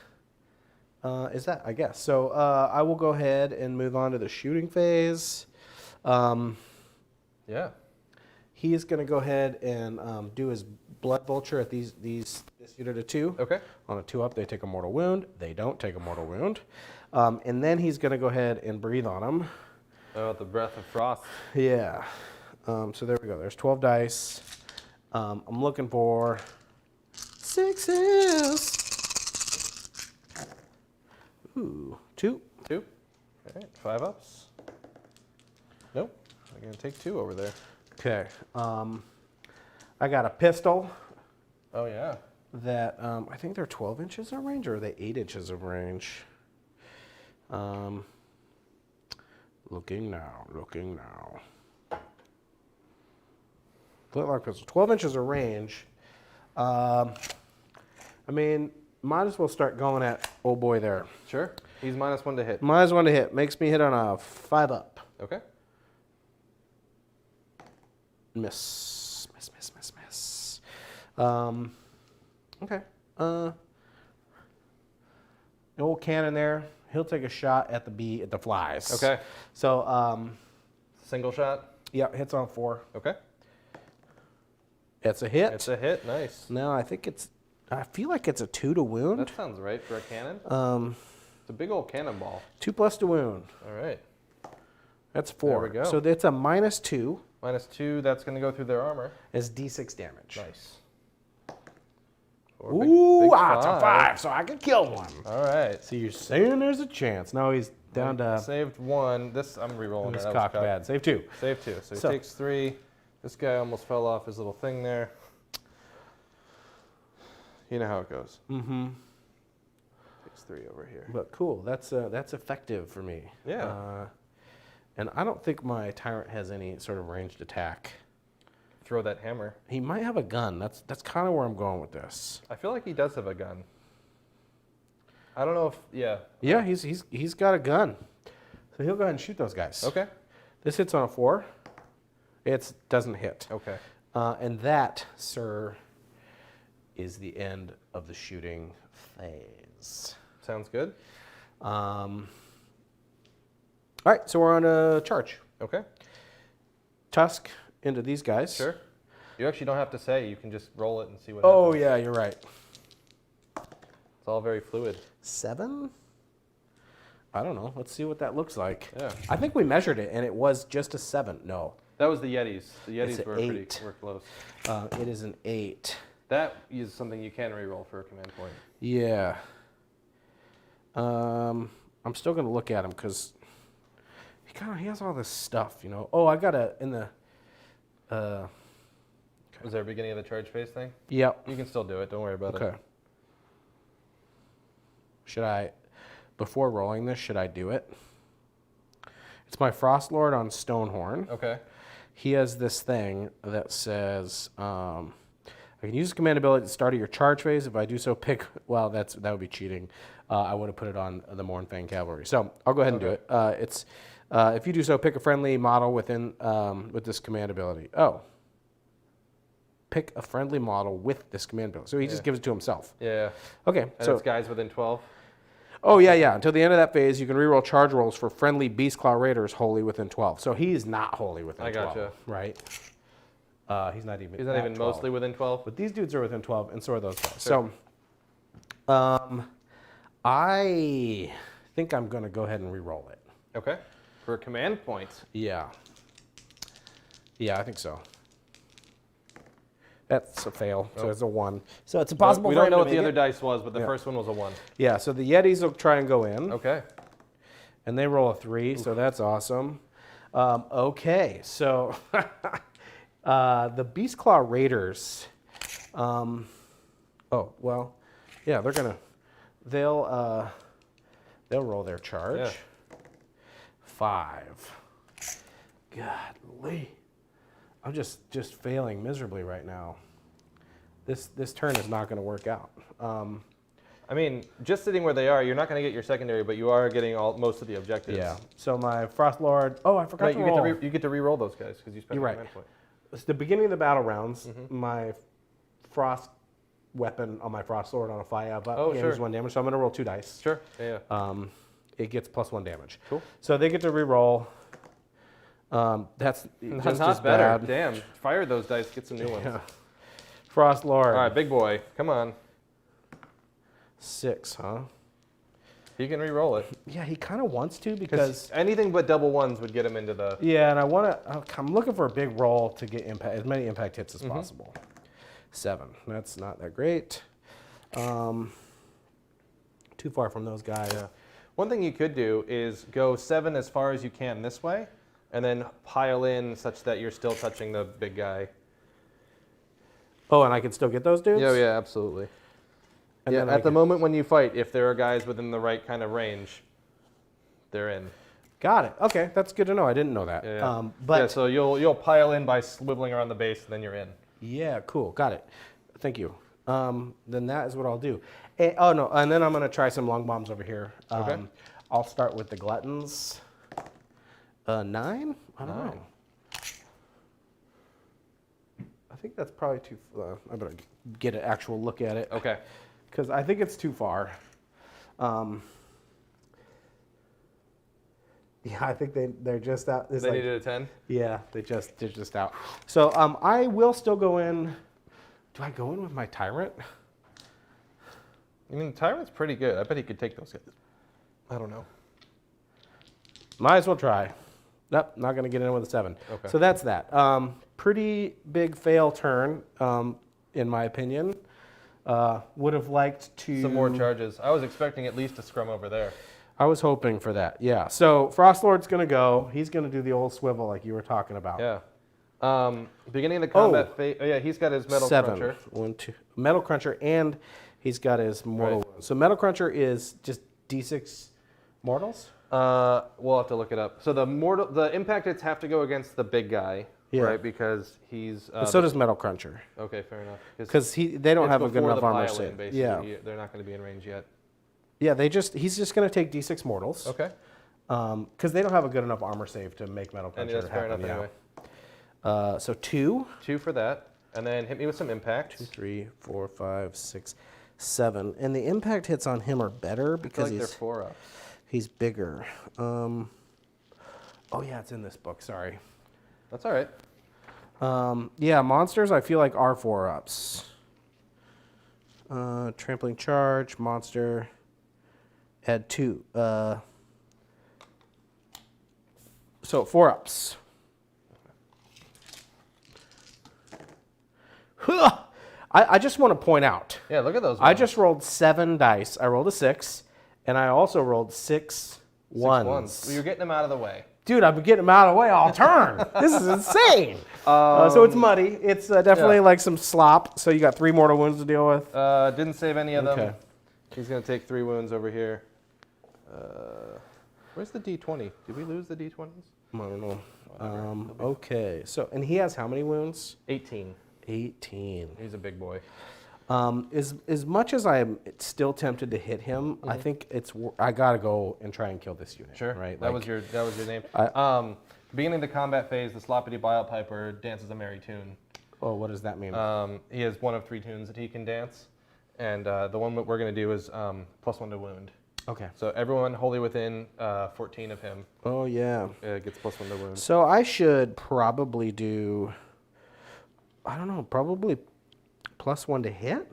is that, I guess. So I will go ahead and move on to the shooting phase. Yeah. He's going to go ahead and do his blood vulture at this unit of 2. Okay. On a 2 up, they take a mortal wound. They don't take a mortal wound. And then he's going to go ahead and breathe on them. Oh, the breath of frost. Yeah. So there we go. There's 12 dice. I'm looking for 6s. Ooh, 2. 2. All right. 5 ups. Nope. I'm gonna take 2 over there. Okay. I got a pistol, Oh, yeah. that I think they're 12 inches of range, or are they 8 inches of range? Looking now. Flintlock Pistol, 12 inches of range. I mean, might as well start going at old boy there. Sure. He's -1 to hit. -1 to hit. Makes me hit on a 5-up. Okay. Miss. Okay. The old cannon there. He'll take a shot at the flies. Okay. So, Single shot. yeah, hits on 4. Okay. It's a hit. It's a hit. Nice. No, I feel like it's a 2 to wound. That sounds right for a cannon. It's a big old cannonball. 2+ to wound. All right. That's 4. There we go. So it's a -2. -2. That's going to go through their armor. It's D6 damage. Nice. Ooh, big it's a 5, so I can kill one. All right. So you're saying there's a chance. No, he's down to... Saved 1. This I'm re-rolling. This that. cock That was bad. Save 2. Save 2. So he So- takes 3. This guy almost fell off his little thing there. You know how it goes. Mm-hmm. Takes 3 over here. But cool. That's effective for me. Yeah. And I don't think my tyrant has any sort of ranged attack. Throw that hammer. He might have a gun. That's kind of where I'm going with this. I feel like he does have a gun. I don't know if... Yeah. Yeah, he's got a gun. So he'll go ahead and shoot those guys. Okay. This hits on a 4. It doesn't hit. Okay. And that, sir, is the end of the shooting phase. Sounds good. All right, so we're on a charge. Okay. Tusk into these guys. Sure. You actually don't have to say. You can just roll it and see what Oh, happens. yeah, you're right. It's all very fluid. 7? I don't know. Let's see what that looks like. Yeah. I think we measured it, and it was just a 7. No. That was the Yetis. The It's Yetis an were 8. were close. It is an 8. That is something you can re-roll for a command point. Yeah. I'm still going to look at him because he has all this stuff, you know. Oh, I got in the... Was there a beginning of the charge phase thing? Yep. You can still do it. Don't worry about Okay. it. Should I, before rolling this, should I do it? It's my Frost Lord on Stonehorn. Okay. He has this thing that says, I can use the command ability at the start of your charge phase. If I do so, pick, well, that would be cheating. I would have put it on the Mournfang Cavalry. So I'll go ahead and do it. It's, if you do so, pick a friendly model within, with this command ability. Oh. Pick a friendly model with this command ability. So he just gives it to himself. Yeah. Okay. And So it's guys within 12? oh, yeah. Until the end of that phase, you can reroll charge rolls for friendly Beastclaw Raiders wholly within 12. So he's not wholly within 12. I gotcha. Right? He's not even He's not even 12. mostly within 12? But these dudes are within 12, and so are those guys. Sure. So, I think I'm going to go ahead and re-roll it. Okay. For a command point. Yeah. Yeah, I think so. That's a fail, so it's a 1. So it's impossible We for don't him know to what the make other it. dice was, but the Yeah. first one was a 1. Yeah, so the Yetis will try and go in, Okay. and they roll a 3, so that's awesome. Okay, so the Beastclaw Raiders, oh, well, yeah, they'll roll their charge. Yeah. 5. Godly. I'm just failing miserably right now. This turn is not going to work out. I mean, just sitting where they are, you're not going to get your secondary, but you are getting most of the objectives. Yeah. So my Frost Lord. Oh, I forgot Right, to you roll. you get to re-roll those guys because you spent You're a right. command point. It's the beginning of the battle rounds. Mm-hmm. My Frost weapon on my Frost Lord on a 5 up. Oh, There's sure. 1 damage, so I'm going to roll 2 dice. Sure. Yeah. It gets +1 damage. Cool. So they get to re-roll. That's just Not as better. bad. Damn. Fire those dice. Get some new ones. Yeah. Frost Lord. All right, big boy. Come on. 6, huh? He can re-roll it. Yeah, he kind of wants to Because because. anything but double ones would get him into the... Yeah, and I want to. I'm looking for a big roll to get impact, as many impact hits as possible. 7. That's not that great. Too far from those guys. Yeah. One thing you could do is go 7 as far as you can this way, and then pile in such that you're still touching the big guy. Oh, and I can still get those dudes? Yeah, yeah, absolutely. And Yeah, then I at the can- moment when you fight, if there are guys within the right kind of range, they're in. Got it. Okay, that's good to know. I didn't know that. Yeah. But yeah, so you'll pile in by swiveling around the base, and then you're in. yeah, cool. Got it. Thank you. Then that is what I'll do. Oh no, and then I'm gonna try some long bombs over here. Okay. I'll start with the gluttons. 9? I don't know. I think that's probably too. I better get an actual look at it. Okay. Because I think it's too far. Yeah, I think they're just out. It's They like- needed a 10? Yeah, they're just out. So I will still go in. Do I go in with my tyrant? I mean, the Tyrant's pretty good. I bet he could take those guys. I don't know. Might as well try. Nope, not going to get in with a 7. Okay. So that's that. Pretty big fail turn, in my opinion. Would have liked to... Some more charges. I was expecting at least a scrum over there. I was hoping for that, yeah. So Frostlord's going to go. He's going to do the old swivel like you were talking about. Yeah. Beginning of the combat phase. Oh, yeah, he's got his Metal 7. Cruncher. 1, 2. Metal Cruncher, and he's got his Mortal Right. Wounds. So Metal Cruncher is just D6 mortals? We'll have to look it up. So the impact hits have to go against the big guy, Yeah. right? Because he's. And so does Metal Cruncher. Okay, fair enough. Because they don't it's have a good before enough the armor pile-in, save. basically. Yeah. They're not going to be in range yet. Yeah, he's just going to take D6 mortals. Okay. Because they don't have a good enough armor save to make Metal And Cruncher that's fair happen. enough Yeah. anyway. So 2, 2 for that. And then hit me with some impact. 2, 3, 4, 5, 6, 7. And the impact hits on him are better I feel because like they're 4-ups. he's bigger. Oh yeah, it's in this book. Sorry. That's all right. Yeah, monsters I feel like are 4-ups. Trampling charge, monster, add 2. So 4-ups. I just want to point out, Yeah, look at those. I ones. just rolled 7 dice. I rolled a 6, and I also rolled 6 6 ones. ones. Well, you're getting them out of the way. Dude, I've been getting them out of the way all turn. This is insane. So it's muddy. It's definitely yeah. like some slop. So you got 3 mortal wounds to deal with. Didn't save any of them. Okay. He's going to take 3 wounds over here. Where's the D20? Did we lose the D20s? I don't know. Okay. So, and he has how many wounds? 18. 18. He's a big boy. As much as I am still tempted to hit him, I think I gotta go and try and kill this unit. Sure. Right. That was your name. Beginning of the combat phase, the Sloppity Bile Piper dances a merry tune. Oh, what does that mean? He has 1 of 3 tunes that he can dance, and the one that we're going to do is +1 to wound. Okay. So everyone wholly within 14 of him Oh yeah. gets +1 to wound. So I should probably do. I don't know. Probably +1 to hit.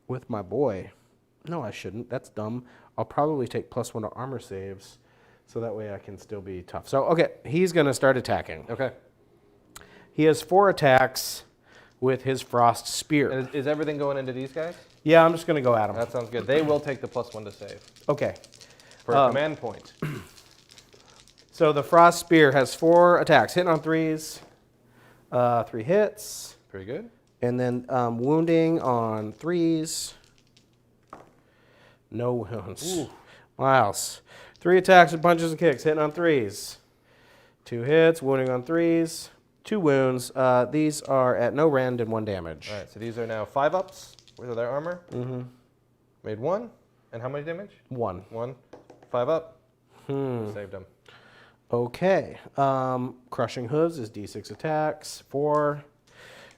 With my boy. No, I shouldn't. That's dumb. I'll probably take +1 to armor saves, so that way I can still be tough. So okay, he's gonna start attacking. Okay. He has 4 attacks with his frost spear. And is everything going into these guys? Yeah, I'm just gonna go at him. That sounds good. They will take the +1 to save Okay. for a command point. So the frost spear has 4 attacks, hitting on 3s, 3 hits, Pretty good. and then wounding on 3s. No wounds. Ooh. Wow. 3 attacks with punches and kicks, hitting on 3s. 2 hits, wounding on 3s, 2 wounds. These are at no rend and 1 damage. All right, so these are now 5-ups with their armor. Mm-hmm. Made 1. And how many damage? 1. 1. 5-up. Saved them. Okay. Crushing Hooves is D6 attacks, 4.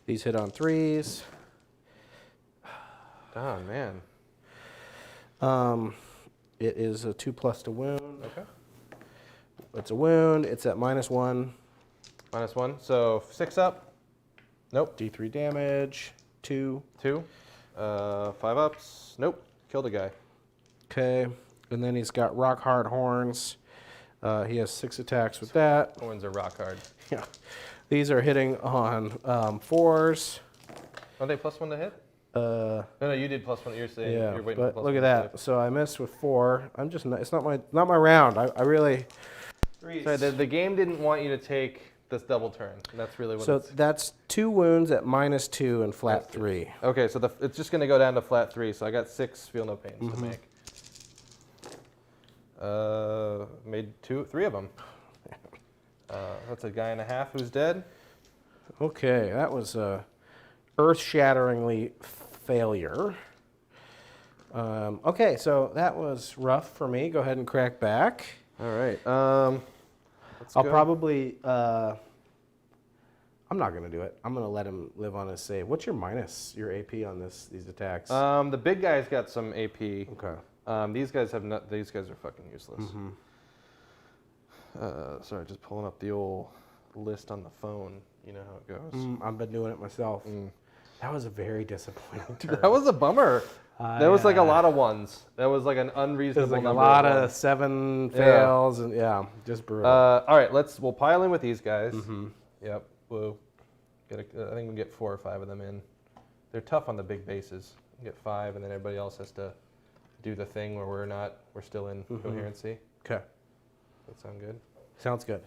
These hit on 3s. Oh, man. It is a 2+ to wound. Okay. It's a wound. It's at -1. -1. So 6-up. Nope. D3 damage. 2. 2. 5-ups. Nope. Killed a guy. Okay. And then he's got rock hard horns. He has 6 attacks with that. Horns are rock hard. Yeah. These are hitting on 4s. Are they +1 to hit? No, you did +1. You're saying Yeah. you're waiting But for look +1 at to that. So I missed with 4. I'm just not, it's not my round. I really 3. Sorry, the game didn't want you to take this double turn. That's really what So it's... that's 2 wounds at -2 and flat 3. Okay, so it's just going to go down to flat 3. So I got 6 feel no pains to make. Made 3 of them. That's a guy and a half who's dead. Okay, that was a earth-shatteringly failure. Okay, so that was rough for me. Go ahead and crack back. All right. I'll probably... I'm not going to do it. I'm going to let him live on his save. What's your AP on these attacks? The big guy's got some AP. Okay. These guys have not. These guys are fucking useless. Sorry, just pulling up the old list on the phone. You know how it goes. I've been doing it myself. That was a very disappointing turn. That was a bummer. There was like a lot of ones. That was like an unreasonable There's like number. a lot of of ones. 7 fails and just brutal. All right, we'll pile in with these guys. Yep. Whoa. I think we get 4 or 5 of them in. They're tough on the big bases. You get 5, and then everybody else has to do the thing where we're still in coherency. Okay. That sound good? Sounds good.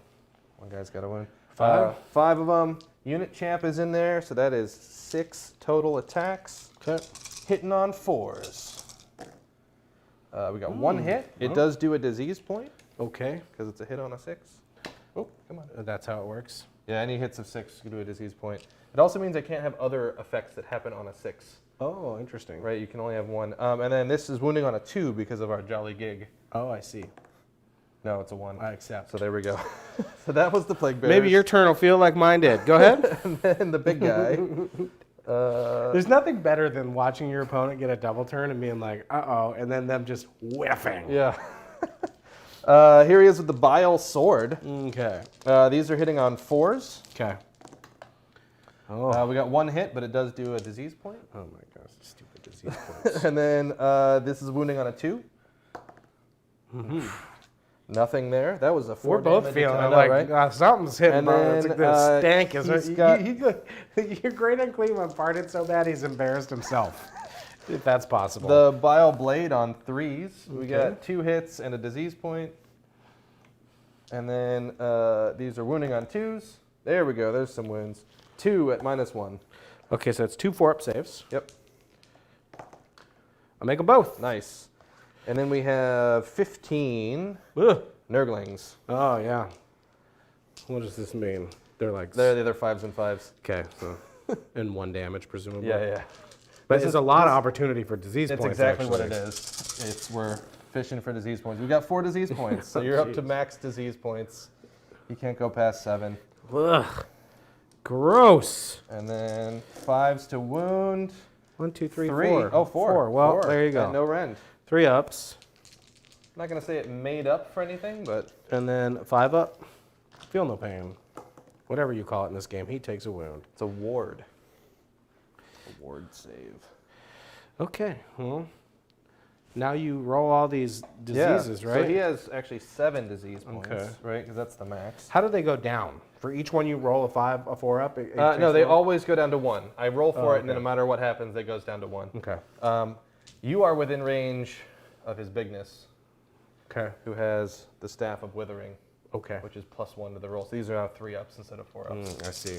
One guy's got to win. 5? 5 of them. Unit champ is in there, so that is 6 total attacks. Okay. Hitting on 4s. We got 1 hit. It does do a disease point Okay. because it's a hit on a 6. Oh, come on. That's how it works. Yeah, any hits of 6 can do a disease point. It also means I can't have other effects that happen on a 6. Oh, interesting. Right, you can only have 1. And then this is wounding on a 2 because of our jolly gig. Oh, I see. No, it's a 1. I accept. So there we go. So that was the plague bearers. Maybe your turn will feel like mine did. Go ahead. And then the big guy. There's nothing better than watching your opponent get a double turn and being like, uh-oh, and then them just whiffing. Yeah. Here he is with the bile sword. Okay. These are hitting on 4s. Okay. Oh. We got 1 hit, but it does do a disease point. Oh my gosh, stupid disease points. And then this is wounding on a 2. Nothing there. That was a 4. We're both damage feeling attack, it like right? Something's hitting, And bro. It's then, like this stank. he's Your great uncle Cleveland farted so bad he's embarrassed himself. If that's possible. The bile blade on 3s. We Okay. got 2 hits and a disease point. And then these are wounding on 2s. There we go. There's some wounds. 2 at -1. Okay, so it's 2 4-up saves. Yep. I'll make them both. Nice. And then we have 15 Ugh. Nurglings. Oh, yeah. What does this mean? They're like... They're the other 5s and 5s. Okay, so... and 1 damage, presumably. Yeah. But there's a lot of opportunity for disease That's points, exactly actually. what it is. We're fishing for disease points. We got 4 disease points, so you're up to max disease points. You can't go past 7. Ugh. Gross. And then 5s to wound. 1, 2, 3, 3. 4. Oh, 4. Well, 4. there you go. At no rend. 3 ups. I'm not going to say it made up for anything, but... And then 5 up. Feel no pain. Whatever you call it in this game, he takes a wound. It's a ward. A ward save. Okay, well, now you roll all these diseases, right? So he has actually 7 disease points, Okay. right? Because that's the max. How do they go down? For each one you roll a 4 up? No, they always go down to 1. I roll for it, and then okay. no matter what happens, it goes down to 1. Okay. You are within range of his bigness, Okay. who has the Staff of Withering, Okay. which is +1 to the roll. So these are now 3 ups instead of 4 ups. I see.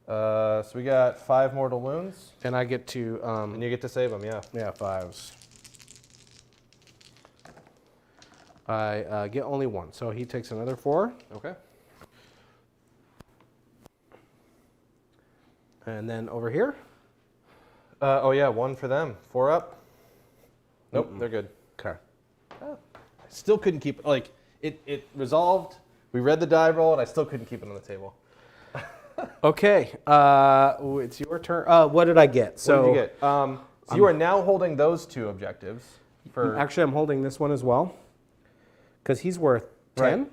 So we got 5 mortal wounds, And I get to, and you get to save them, yeah. yeah, 5s. I get only 1, so he takes another 4. Okay. And then over here? Oh yeah, 1 for them. 4 up. Nope, they're good. Okay. Still couldn't keep, like, it resolved. We read the die roll, and I still couldn't keep it on the table. Okay, it's your turn. What did I get? What did you get? So you are now holding those 2 objectives. Actually, I'm holding this one as well, because he's worth 10. Right.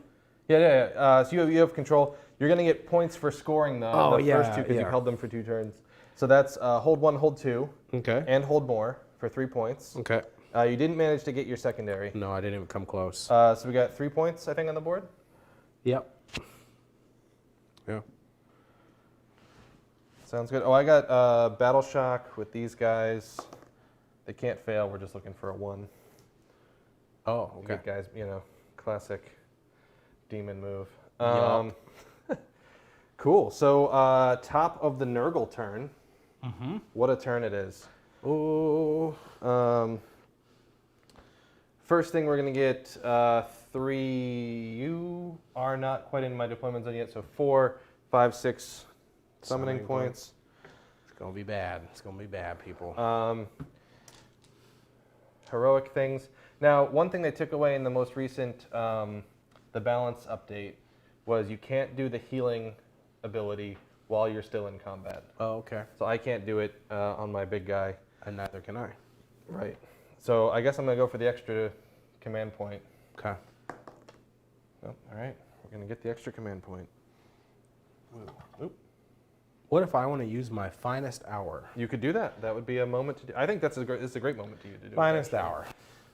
Yeah. So you have control. You're going to get points for scoring the first 2 because you held them for 2 turns. So that's hold 1, hold 2, Okay. and hold more for 3 points. Okay. You didn't manage to get your secondary. No, I didn't even come close. So we got 3 points, I think, on the board. Yep. Yeah. Sounds good. Oh, I got Battle Shock with these guys. They can't fail. We're just looking for a 1. Oh, We okay. get guys, Classic demon move. Yup. Cool. So top of the Nurgle turn. What a turn it is. Oh. First thing we're going to get 3. You are not quite in my deployment zone yet, so 4, 5, 6 summoning points. It's going to be bad. It's going to be bad, people. Heroic things. Now, one thing they took away in the most recent the balance update was you can't do the healing ability while you're still in combat. Oh, okay. So I can't do it on my big guy. And neither can I. Right. So I guess I'm going to go for the extra command point. Okay. Oh, all right. We're going to get the extra command point. Oop. What if I want to use my finest hour? You could do that. That would be a moment to do. I think it's a great moment to do. Finest it, hour.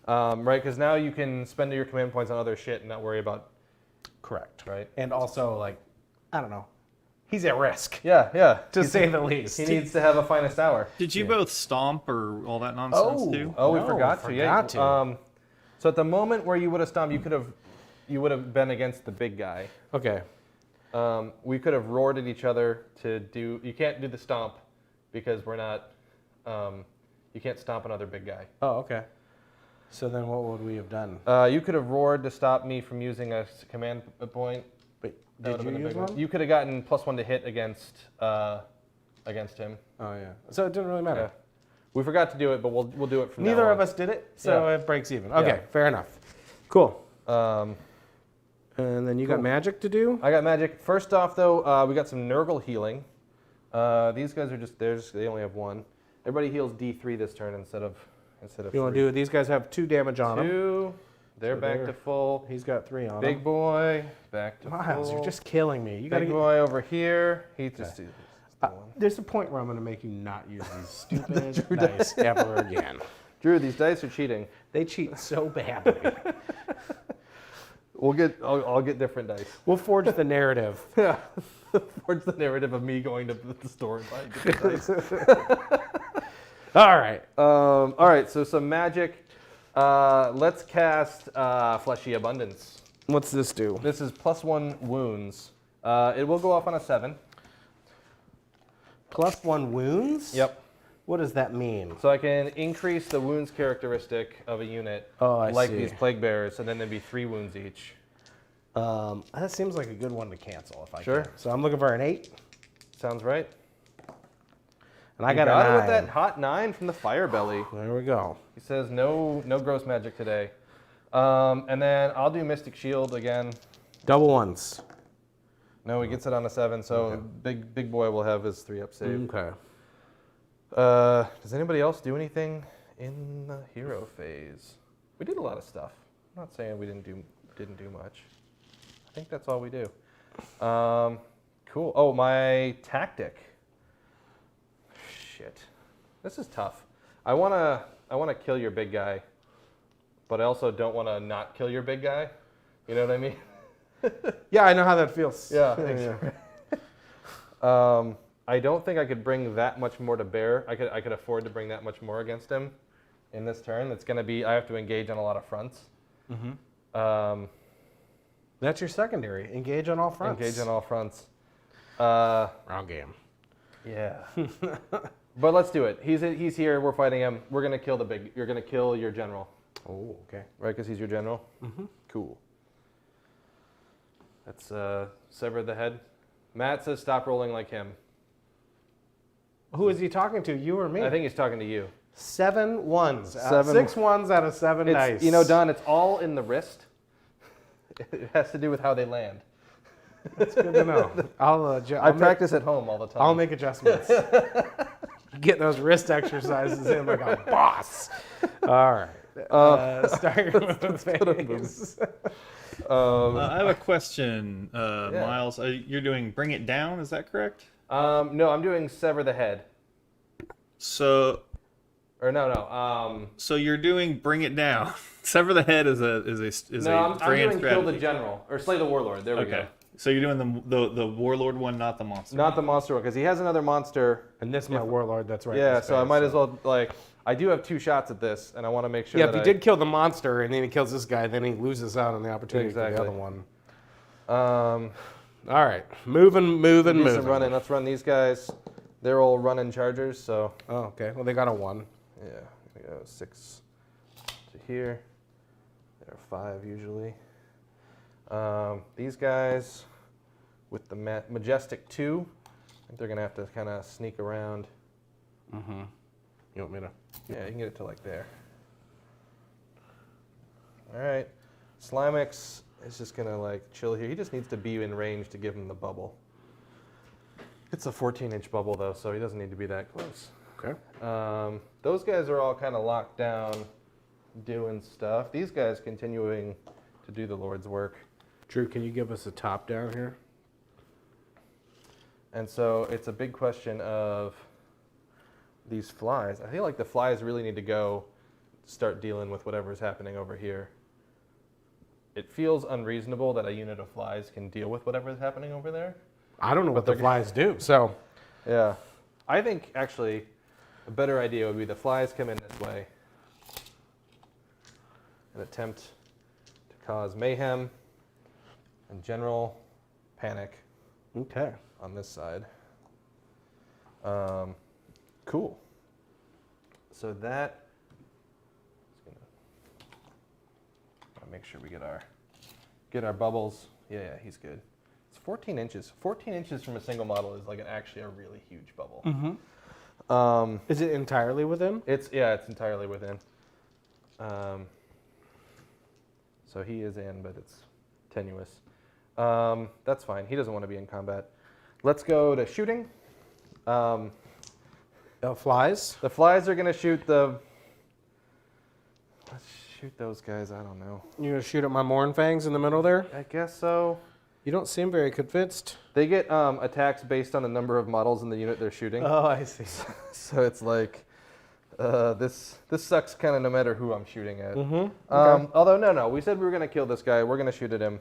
Right, because now you can spend your command points on other shit and not worry about. Correct. Right. And also, like, I don't know. He's at risk. Yeah. To say the least. He needs to have a finest hour. Did you both stomp or all that nonsense too? Oh, we No, forgot to. forgot to. So at the moment where you would have stomped, you would have been against the big guy. Okay. We could have roared at each other to do. You can't do the stomp because we're not. You can't stomp another big guy. Oh, okay. So then what would we have done? You could have roared to stop me from using a command point. Wait, That did would you have been a use big one? You could have gotten +1 to hit against him. Oh, yeah. So it didn't really matter. Yeah. We forgot to do it, but we'll do it from now Neither on. of us did it, so Yeah. it breaks even. Okay, Yeah. fair enough. Cool. Um, And then you got magic to do? I got magic. First off, though, we got some Nurgle Healing. These guys are they only have 1. Everybody heals D3 this turn instead of You want to do it? These guys have 2 damage on them. 2. They're So back they're- to full. He's got 3 on Big him. boy, back to Miles, full. you're just killing me. You got to Big get... boy over here. He just. There's a point where I'm going to make you not use these stupid dice ever again. Drew, these dice are cheating. They cheat so badly. I'll get different dice. We'll forge the narrative. Yeah. Forge the narrative of me going to the store and buying different dice. All right. All right, so some magic. Let's cast Fleshy Abundance. What's this do? This is +1 wounds. It will go off on a 7. +1 wounds? Yep. What does that mean? So I can increase the wounds characteristic of a unit, Oh, I like see. these plague bearers, and then there'd be 3 wounds each. That seems like a good one to cancel if I Sure. can. So I'm looking for an 8. Sounds right. And I You got a it 9. with that hot 9 from the Fire Belly. There we go. He says no gross magic today. And then I'll do Mystic Shield again. Double ones. No, he gets it on a 7, so big boy will have his 3-up save. Okay. Does anybody else do anything in the hero phase? We did a lot of stuff. I'm not saying we didn't do much. I think that's all we do. Cool. Oh, my tactic. Shit, this is tough. I wanna kill your big guy, but I also don't want to not kill your big guy. You know what I mean? Yeah, I know how that feels. Yeah. I don't think I could bring that much more to bear. I could afford to bring that much more against him in this turn. It's gonna be I have to engage on a lot of fronts. Mm-hmm. That's your secondary. Engage on all fronts. Engage on all fronts. Wrong game. Yeah. But let's do it. He's here. We're fighting him. We're gonna kill You're gonna kill your general, Oh, okay. right? Because he's your general. Mm-hmm. Cool. Let's sever the head. Matt says stop rolling like him. Who is he talking to? You or me? I think he's talking to you. 7 ones. 6 ones out of 7 dice. You know, Don, it's all in the wrist. It has to do with how they land. That's good to know. I practice at home all the time. I'll make adjustments. Get those wrist exercises in like a boss. All right. Start your phase. I have a question, Miles. You're doing Bring It Down, is that correct? No, I'm doing sever the head. So So you're doing Bring It Down. Sever the Head is a I'm grand doing kill the strategy. general or slay the warlord. There we go. Okay. So you're doing the warlord one, not the monster. Not the monster one, because he has another monster. And this is my warlord that's right. Yeah, in his so I face, might as well, like, I do have 2 shots at this, and I want to make sure Yeah, that if he did kill the monster and then he kills this guy, then he loses out on the opportunity for Exactly. the other one. All right, moving. Decent running. Let's run these guys. They're all running chargers, so. Oh, okay. Well, they got a 1. Yeah, we go 6 to here. There are 5 usually. These guys with the Majestic 2, I think they're going to have to kind of sneak around. Mm-hmm. You want me to? Yeah, you can get it to like there. All right. Slimix is just going to like chill here. He just needs to be in range to give him the bubble. It's a 14-inch bubble though, so he doesn't need to be that close. Okay. Those guys are all kind of locked down doing stuff. These guys continuing to do the Lord's work. Drew, can you give us a top down here? And so it's a big question of these flies. I feel like the flies really need to go start dealing with whatever's happening over here. It feels unreasonable that a unit of flies can deal with whatever's happening over there. I don't know what the flies do, so. Yeah. I think actually a better idea would be the flies come in this way and attempt to cause mayhem and general panic. Okay. On this side. Cool. So that is gonna make sure we get our bubbles. Yeah, he's good. It's 14 inches. 14 inches from a single model is like actually a really huge bubble. Mm-hmm. Is it entirely within? It's entirely within. So he is in, but it's tenuous. That's fine. He doesn't want to be in combat. Let's go to shooting. Flies? The flies are going to shoot the... Let's shoot those guys. I don't know. You're going to shoot at my Mornfangs in the middle there? I guess so. You don't seem very convinced. They get attacks based on the number of models in the unit they're shooting. Oh, I see. So it's like... this sucks kind of no matter who I'm shooting at. Mm-hmm. Okay. Although, no. We said we were going to kill this guy. We're going to shoot at him.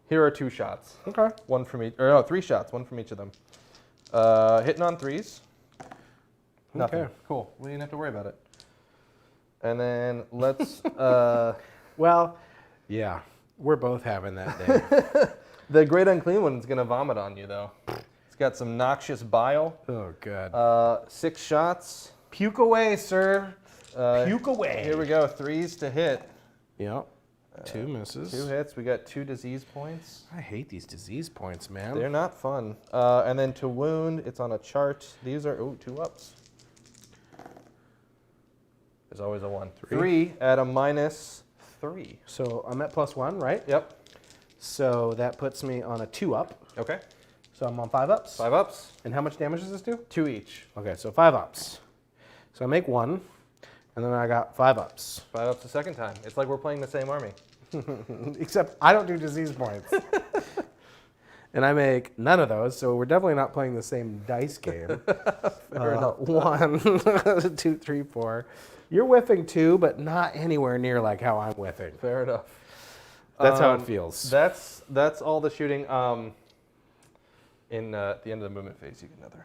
Here are 2 shots. Okay. 1 from each, or no, 3 shots, 1 from each of them. Hitting on 3s. Nothing. Okay. Cool. We didn't have to worry about it. And then let's. Well, yeah, we're both having that day. The Great Unclean One's gonna vomit on you though. It's got some noxious bile. Oh God. 6 shots. Puke away, sir. Puke away. Here we go. 3s to hit. Yep. 2 misses. 2 hits. We got 2 disease points. I hate these disease points, man. They're not fun. And then to wound, it's on a chart. These are 2 ups. There's always a 1. 3 at a -3. So I'm at +1, right? Yep. So that puts me on a 2 up. Okay. So I'm on 5 ups. 5 ups. And how much damage does this do? 2 each. Okay, so 5 ups. So I make 1, and then I got 5 ups. 5 ups the second time. It's like we're playing the same army. Except I don't do disease points. And I make none of those, so we're definitely not playing the same dice game. Fair enough. 1, 2, 3, 4. You're whiffing 2, but not anywhere near like how I'm whiffing. Fair enough. That's how it feels. That's all the shooting. In at the end of the movement phase, you get another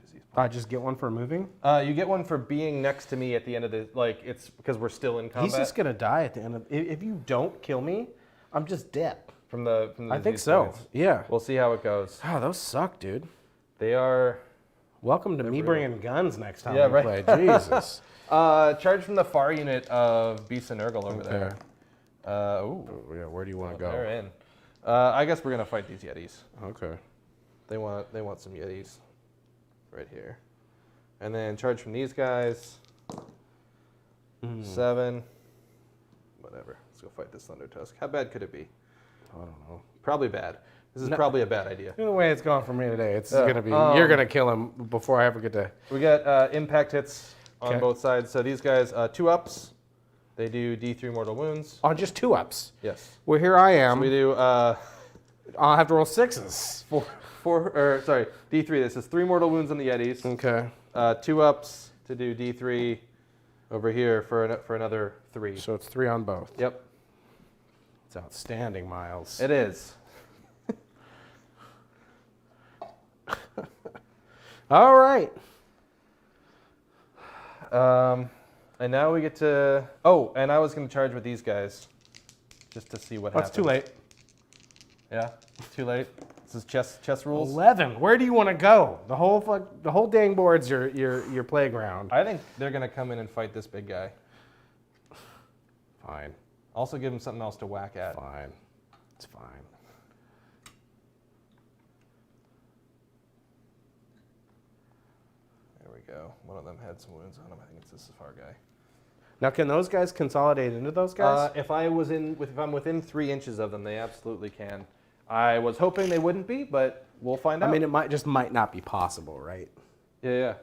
disease point. I just get 1 for moving? You get 1 for being next to me at the end of the it's because we're still in combat. He's just gonna die at the end of. If you don't kill me, I'm just dead. from the I think disease so. points. Yeah. We'll see how it goes. Oh, those suck, dude. They are Welcome to me brutal. bringing guns next time Yeah, we right. play. Jesus. charged from the far unit of Beast and Nurgle over there. Oh, yeah. Where do you want to go? They're in. I guess we're gonna fight these Yetis. Okay. They want some Yetis right here. And then charge from these guys. 7. Whatever. Let's go fight this Thunder Tusk. How bad could it be? I don't know. Probably bad. This is probably a bad idea. The way it's going for me today, it's gonna be. You're gonna kill him before I ever get to. We got impact hits on Okay. both sides. So these guys, 2 ups. They do D3 mortal wounds. On just 2 ups. Yes. Well, here I am. So we do I'll have to roll 6s. D3. This is 3 mortal wounds on the Yetis. Okay. 2 ups to do D3 over here for another 3. So it's 3 on both. Yep. It's outstanding, Miles. It is. All right. And now we get to... Oh, and I was going to charge with these guys. Just to see what happens. It's too late. Yeah? It's too late? This is chess rules? 11. Where do you want to go? The whole dang board's your playground. I think they're going to come in and fight this big guy. Fine. Also give him something else to whack at. Fine. It's fine. There we go. One of them had some wounds on him. I think it's this far guy. Now, can those guys consolidate into those guys? If I'm within 3 inches of them, they absolutely can. I was hoping they wouldn't be, but we'll find out. I mean, it might not be possible, right? Yeah.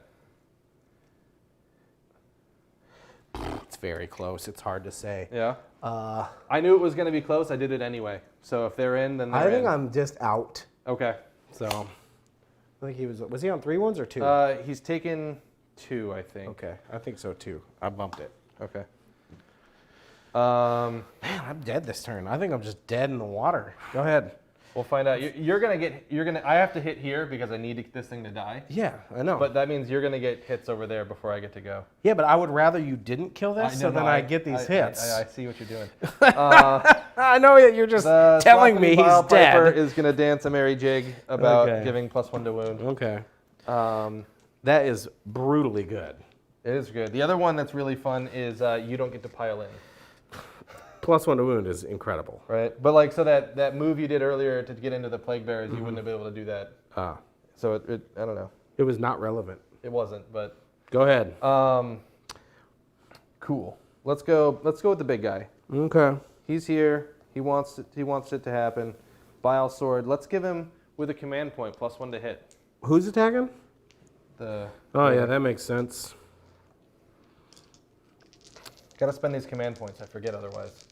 It's very close. It's hard to say. Yeah. I knew it was going to be close. I did it anyway. So if they're in, then they're in. I think I'm just out. Okay. So, I think he was he on 3 wounds or 2? He's taken 2, I think. Okay, I think so too. I bumped it. Okay. Man, I'm dead this turn. I think I'm just dead in the water. Go ahead. We'll find out. I have to hit here because I need this thing to die. Yeah, I know. But that means you're going to get hits over there before I get to go. Yeah, but I would rather you didn't kill this so then I get these hits. I see what you're doing. I know that you're just telling me he's Piper dead. is going to dance a merry jig about giving +1 to wound. Okay. That is brutally good. It is good. The other one that's really fun is you don't get to pile in. +1 to wound is incredible. Right? But so that move you did earlier to get into the Plague Bearers, you wouldn't have been able to do that. So I don't know. It was not relevant. It wasn't, but... Go ahead. Cool. Let's go with the big guy. Okay. He's here. He wants it to happen. Bile Sword. Let's give him, with a command point, +1 to hit. Who's attacking? Yeah, that makes sense. Gotta spend these command points. I forget otherwise.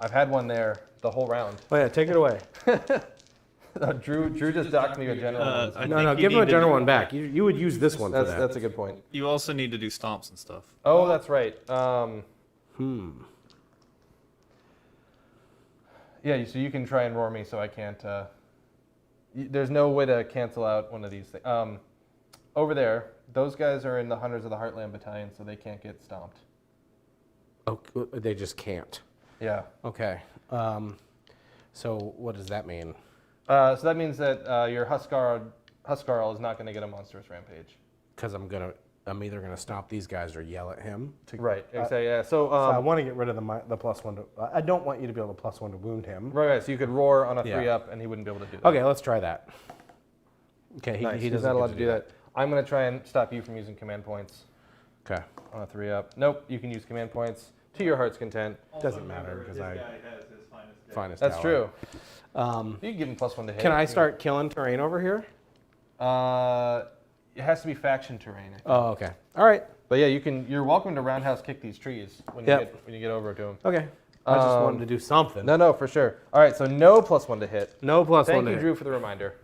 I've had one there the whole round. Oh yeah, take it away. Drew just docked me a general one. No, give him a general one back. You would use this one for that. That's a good point. You also need to do stomps and stuff. Oh, that's right. Yeah, so you can try and roar me so I can't... there's no way to cancel out one of these things. Over there, those guys are in the Hunters of the Heartland Battalion, so they can't get stomped. Oh, they just can't. Yeah. Okay. So what does that mean? So that means that your Huskarl is not going to get a monstrous rampage. Because I'm either gonna stomp these guys or yell at him. Right. Exactly. Yeah. So I want to get rid of the +1 to. I don't want you to be able to +1 to wound him. Right. So you could roar on a 3-up, and he wouldn't be able to do that. Okay, let's try that. Okay. Nice. He's not allowed to do that. I'm going to try and stop you from using command points. Okay. On a 3-up. Nope. You can use command points to your heart's content. Doesn't matter because this guy has his finest That's tower. true. You can give him +1 to hit. Can I start killing terrain over here? It has to be faction terrain. I think. Oh, okay. All right. But yeah, you're welcome to roundhouse kick these trees when you get over to them. Okay. I just wanted to do something. No, for sure. All right, so no +1 to hit. No +1 to hit. Thank you, Drew, for the reminder.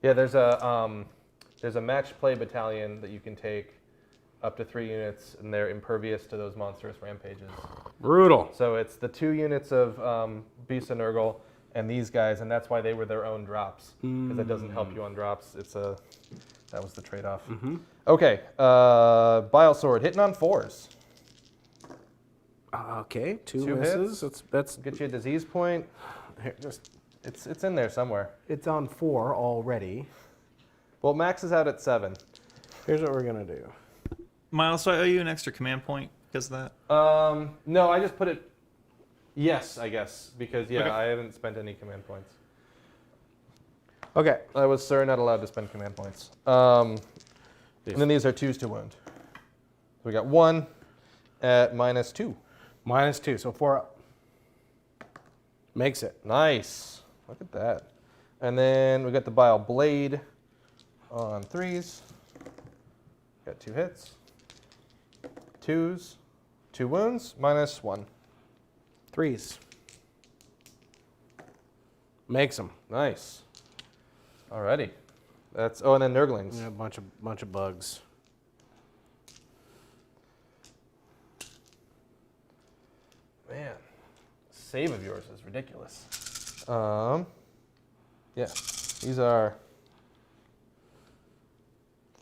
Yeah, there's a match play battalion that you can take up to 3 units, and they're impervious to those monstrous rampages. Brutal. So it's the 2 units of Beast of Nurgle and these guys, and that's why they were their own drops, because that doesn't help you on drops. That was the trade-off. Okay, Bile Sword hitting on 4s. Okay, 2 2 misses. hits. That's Get you a disease point. here, just It's in there somewhere. it's on 4 already. Well, Max is out at 7. Here's what we're gonna do. Miles, so I owe you an extra command point because of that? No, I just put it. Yes, I guess, because Okay. I haven't spent any command points. Okay. I was not allowed to spend command points. And then these are 2s to wound. So we got 1 at -2. -2, so 4 up. Makes it. Nice. Look at that. And then we got the Bile Blade on 3s. Got 2 hits. 2s. 2 wounds. -1. 3s. Makes them. Nice. Alrighty. And then Nurglings. Yeah, a bunch of bugs. Man, save of yours is ridiculous. Yeah, these are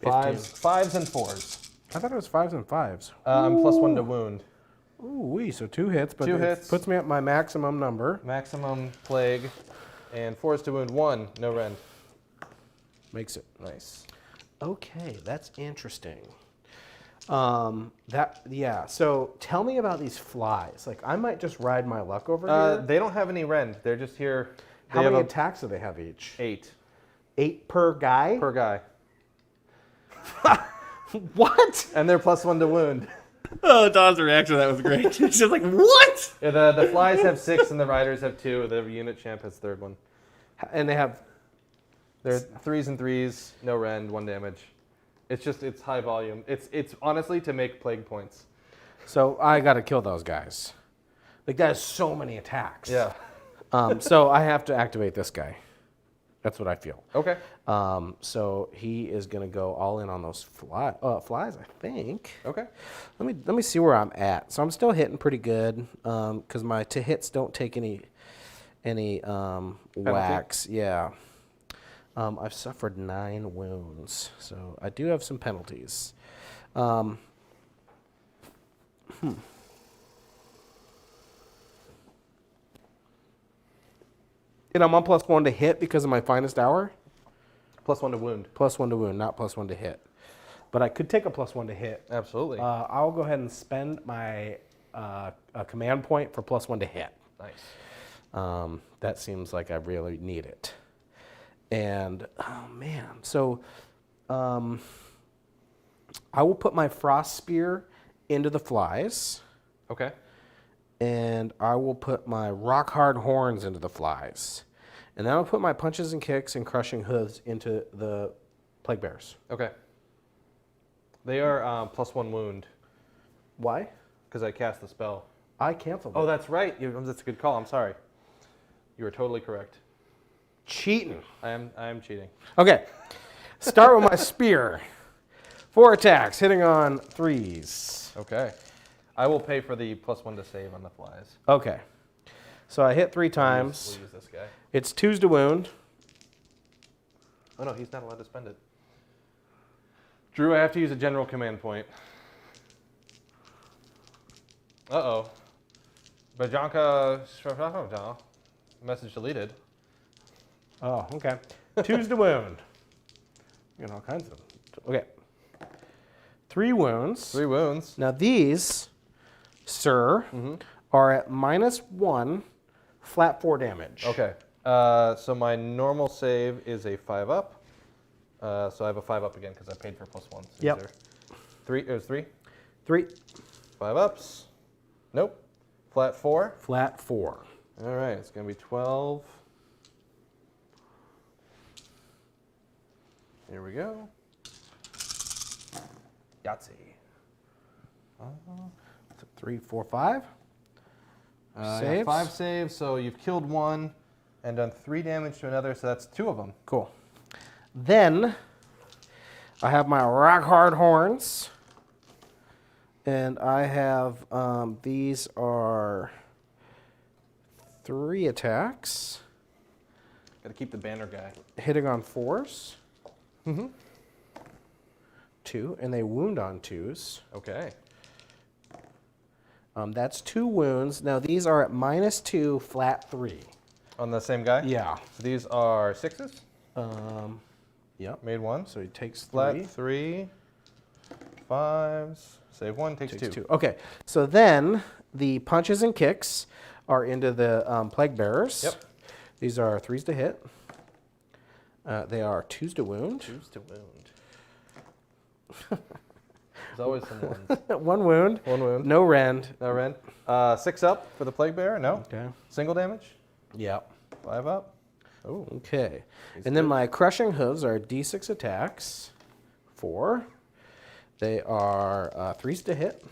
Fives and fours. I thought it was 5s and 5s. I'm +1 to wound. Ooh, wee, so 2 hits, but 2 it hits. puts me at my maximum number. Maximum plague. And 4s to wound 1. No rend. Makes it. Nice. Okay, that's interesting. Yeah. So tell me about these flies. Like, I might just ride my luck over here. They don't have any rend. They're just here. How many attacks do they have each? 8 8 per guy? per guy. What? And they're +1 to wound. Oh, Don's reaction to that was great. She's just like, what? Yeah, the flies have 6 and the riders have 2. The unit champ has 3rd one. And they have. They're 3s and 3s, no rend, 1 damage. It's high volume. It's honestly to make plague points. So I got to kill those guys. Like, that is so many attacks. Yeah. So I have to activate this guy. That's what I feel. Okay. So he is going to go all in on those flies, I think. Okay. Let me see where I'm at. So I'm still hitting pretty good because my to hits don't take any whacks. Yeah. I've suffered 9 wounds, so I do have some penalties. And I'm on +1 to hit because of my finest hour. +1 to wound. +1 to wound, not +1 to hit. But I could take a +1 to hit. Absolutely. I'll go ahead and spend my a command point for +1 to hit. Nice. That seems like I really need it. And, oh man, so I will put my frost spear into the flies. Okay. And I will put my rock hard horns into the flies. And then I'll put my punches and kicks and crushing hooves into the plague bears. Okay. They are +1 wound Why? because I cast the spell. I canceled it. Oh, that's right. That's a good call. I'm sorry. You were totally correct. Cheating. I am cheating. Okay. Start with my spear. 4 attacks, hitting on 3s. Okay. I will pay for the +1 to save on the flies. Okay. So I hit 3 times. We'll use this guy. It's 2s to wound. Oh no, he's not allowed to spend it. Drew, I have to use a general command point. Uh-oh. Bajanka... Message deleted. Oh, okay. 2s to wound. You know, all kinds of. Okay. 3 wounds. 3 wounds. Now these, sir, are at -1, flat 4 damage. Okay. So my normal save is a 5-up. So I have a 5-up again because I paid for +1. So Yep. 3. It was 3. 3. 5-ups. Nope. Flat 4. Flat 4. All right. It's going to be 12. Here we go. Yahtzee. 3, 4, 5. Yeah, Saves. 5 saves, so you've killed 1 and done 3 damage to another, so that's 2 of them. Cool. Then I have my rock hard horns. And I have, these are 3 attacks, Got to keep the banner guy. hitting on 4s. 2, and they wound on 2s. Okay. That's 2 wounds. Now these are at -2, flat 3. On the same guy? Yeah. So these are 6s? Yep. Made 1. So he takes 3. Flat 3. 5s. Save 1, takes 2. Okay. So then the punches and kicks are into the plague bearers. Yep. These are 3s to hit. They are 2s to wound. 2s to wound. There's always some ones. 1 wound. 1 wound. No rend. No rend. 6 up for the plague bearer? No. Okay. Single damage? Yep. 5 up? Oh. Okay. And then my crushing hooves are D6 attacks. 4. They are 3s to hit.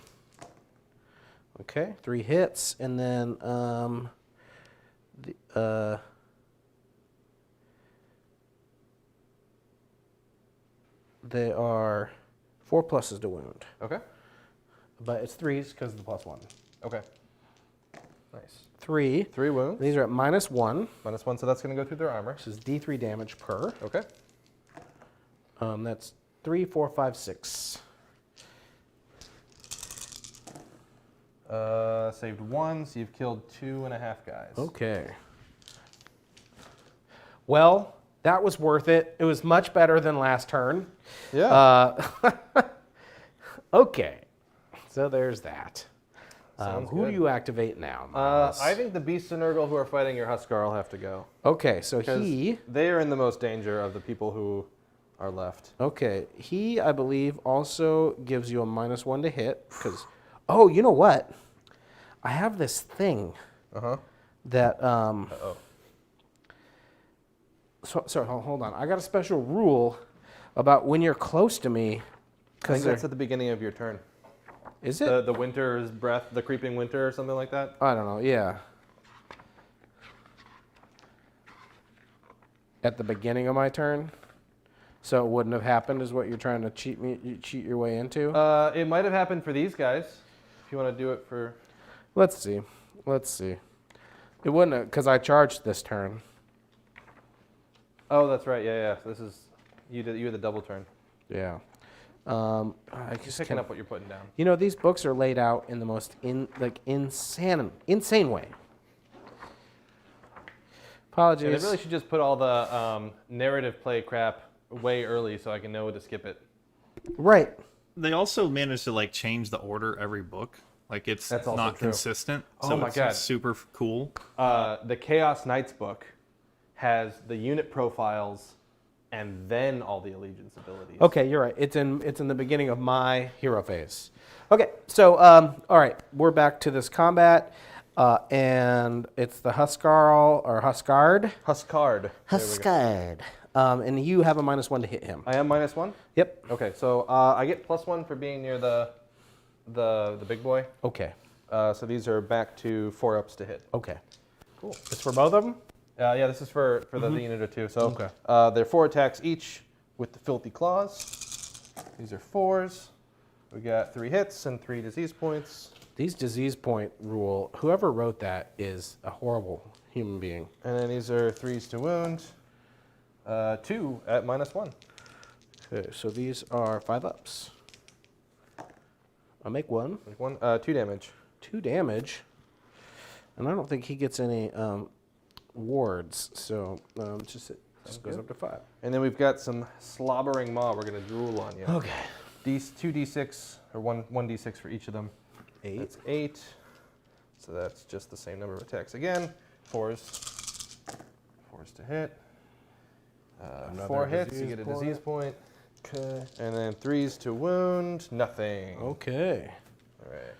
Okay. 3 hits. And then they are 4 pluses to wound. Okay. But it's 3s because of the +1. Okay. Nice. 3. 3 wounds. These are at -1. -1, so that's going to go through their armor. This is D3 damage per. Okay. That's 3, 4, 5, 6. Saved 1, so you've killed 2.5 guys. Okay. Well, that was worth it. It was much better than last turn. Yeah. Okay. So there's that. Sounds Who good. do you activate now, Miles? I think the Beasts of Nurgle who are fighting your Huskar will have to go. Okay, so 'Cause he... they are in the most danger of the people who are left. Okay, he, I believe, also gives you a -1 to hit. Because, oh, you know what? I have this thing that... Uh-oh. So, hold on. I got a special rule about when you're close to me. I think that's at the beginning of your turn. Is it? The winter's breath, the creeping winter or something like that? I don't know, yeah. At the beginning of my turn? So it wouldn't have happened is what you're trying to cheat your way into? It might have happened for these guys. If you want to do it for... Let's see. It wouldn't have, because I charged this turn. Oh, that's right. Yeah. So this is... You had the double turn. Yeah. I just Picking up what you're putting down. You know, these books are laid out in the most insane way. Apologies. And they really should just put all the narrative play crap way early so I can know to skip it. Right. They also managed to like change the order every book. Like it's That's also not true. consistent. Oh So my it's God. super cool. The Chaos Knights book has the unit profiles and then all the allegiance abilities. Okay, you're right. It's in the beginning of my hero phase. Okay, so all right, we're back to this combat, and it's the Huskar or Huskard. Huskard. There we go. Huskard. And you have a -1 to hit him. I am -1? Yep. Okay, so I get +1 for being near the big boy. Okay. So these are back to 4-ups to hit. Okay. Cool. It's for both of them. Yeah, this is for the unit or two. So Okay. they're 4 attacks each with the filthy claws. These are 4s. We got 3 hits and 3 disease points. These disease point rule, whoever wrote that is a horrible human being. And then these are 3s to wound. 2 at -1. Okay, so these are 5-ups. I'll make 1. Like 1, 2 damage. 2 damage. And I don't think he gets any wards, so it just goes up to 5. And then we've got some slobbering maw we're going to drool on you. Okay. 2d6, or 1d6 for each of them. 8. That's 8. So that's just the same number of attacks again. 4s. 4s to hit. 4 hits, you get a disease point. Okay. And then 3s to wound, nothing. Okay. All right.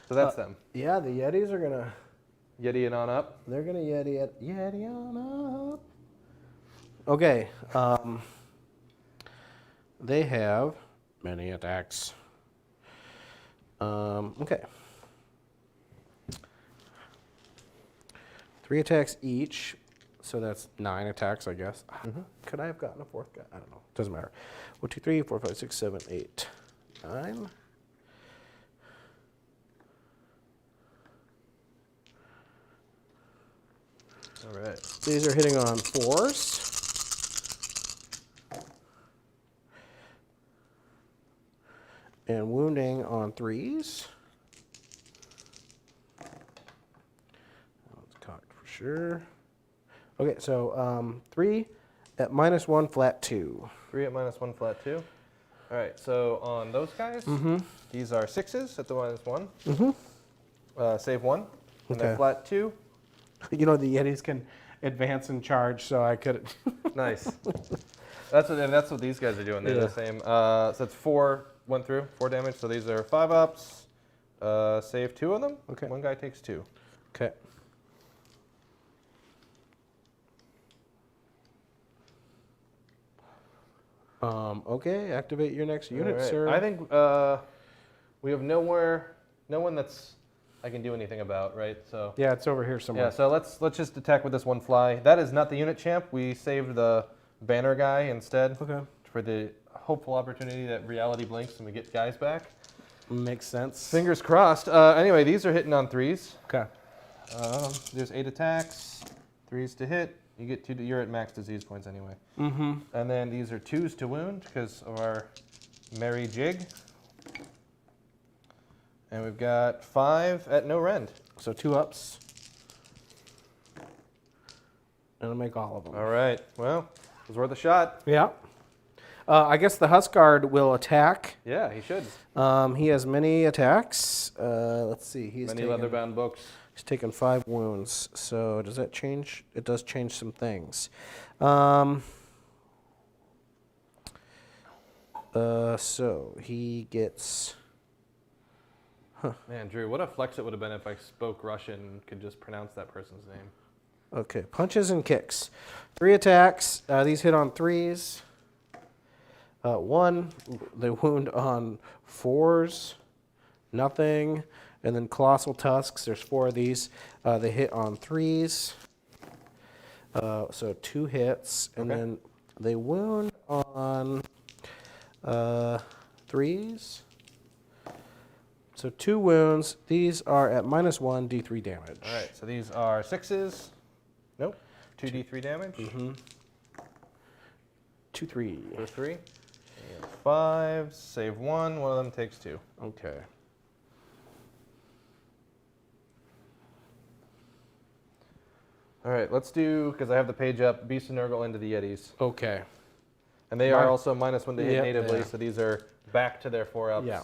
So that's them. Yeah, the Yetis are gonna. Yeti and on up. They're gonna Yeti on up. Okay. They have many attacks. Okay. 3 attacks each, so that's 9 attacks, I guess. Could I have gotten a 4th guy? I don't know. Doesn't matter. 1, 2, 3, 4, 5, 6, 7, 8, 9. All right. These are hitting on 4s. And wounding on 3s. That's cocked for sure. Okay, so 3 at -1, flat 2. 3 at -1, flat 2. All right, so on those guys, these are 6s at the -1. Save 1. And Okay. then flat 2. You know, the Yetis can advance and charge, so I could. Nice. That's what these guys are doing. They're the same. So that's 4 went through, 4 damage. So these are 5-ups. Save 2 of them. Okay. 1 guy takes 2. Okay. Okay, activate your next unit, All right. sir. I think we have no one that's I can do anything about, right? So Yeah, it's over here somewhere. yeah. So let's just attack with this one fly. That is not the unit champ. We saved the banner guy instead Okay. for the hopeful opportunity that reality blinks and we get guys back. Makes sense. Fingers crossed. Anyway, these are hitting on 3s. Okay. There's 8 attacks, 3s to hit, You get 2. You're at max disease points anyway. Mm-hmm. And then these are 2s to wound because of our merry jig. And we've got 5 at no rend. So 2 ups. And I'll make all of them. All right. Well, it was worth a shot. Yeah. I guess the Huskard will attack. Yeah, he should. He has many attacks. Let's see. Many leather-bound books. He's taken 5 wounds. So does that change? It does change some things. So he gets... Man, Drew, what a flex it would have been if I spoke Russian and could just pronounce that person's name. Okay, punches and kicks. 3 attacks. These hit on 3s. 1, they wound on 4s. Nothing. And then Colossal Tusks, there's 4 of these. They hit on 3s. So 2 hits. And Okay. then they wound on 3s. So 2 wounds. These are at -1 D3 damage. All right, so these are 6s. Nope. 2d3 damage. Mm-hmm. 2, 3. For 3. 5. Save 1. One of them takes 2. Okay. All right, let's do, because I have the page up, Beast of Nurgle into the Yetis. Okay. And they are also -1 to hit Yep, natively, yeah. so these are back to their 4-ups. Yeah.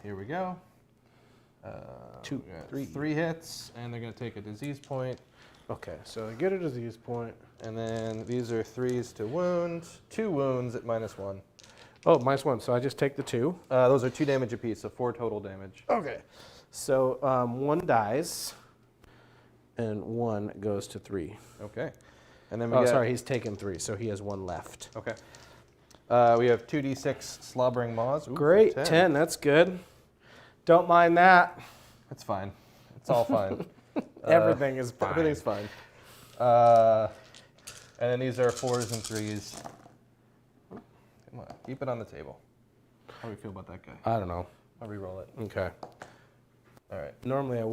Here we go. 2, 3. 3 hits, and they're going to take a disease point. Okay, so I get a disease point. And then these are 3s to wound. 2 wounds at -1. Oh, -1, so I just take the 2. Those are 2 damage apiece, so 4 total damage. Okay. So 1 dies, and 1 goes to 3. Okay. And then we Oh, get, sorry, he's taken 3, so he has 1 left. Okay. We have 2d6 slobbering maws. Ooh, Great, 10, that's good. Don't mind that. That's fine. It's all fine. Everything is fine. Everything's fine. And then these are 4s and 3s. Come on, keep it on the table. How do we feel about that guy? I don't know. I'll re-roll it. Okay. All right. Normally I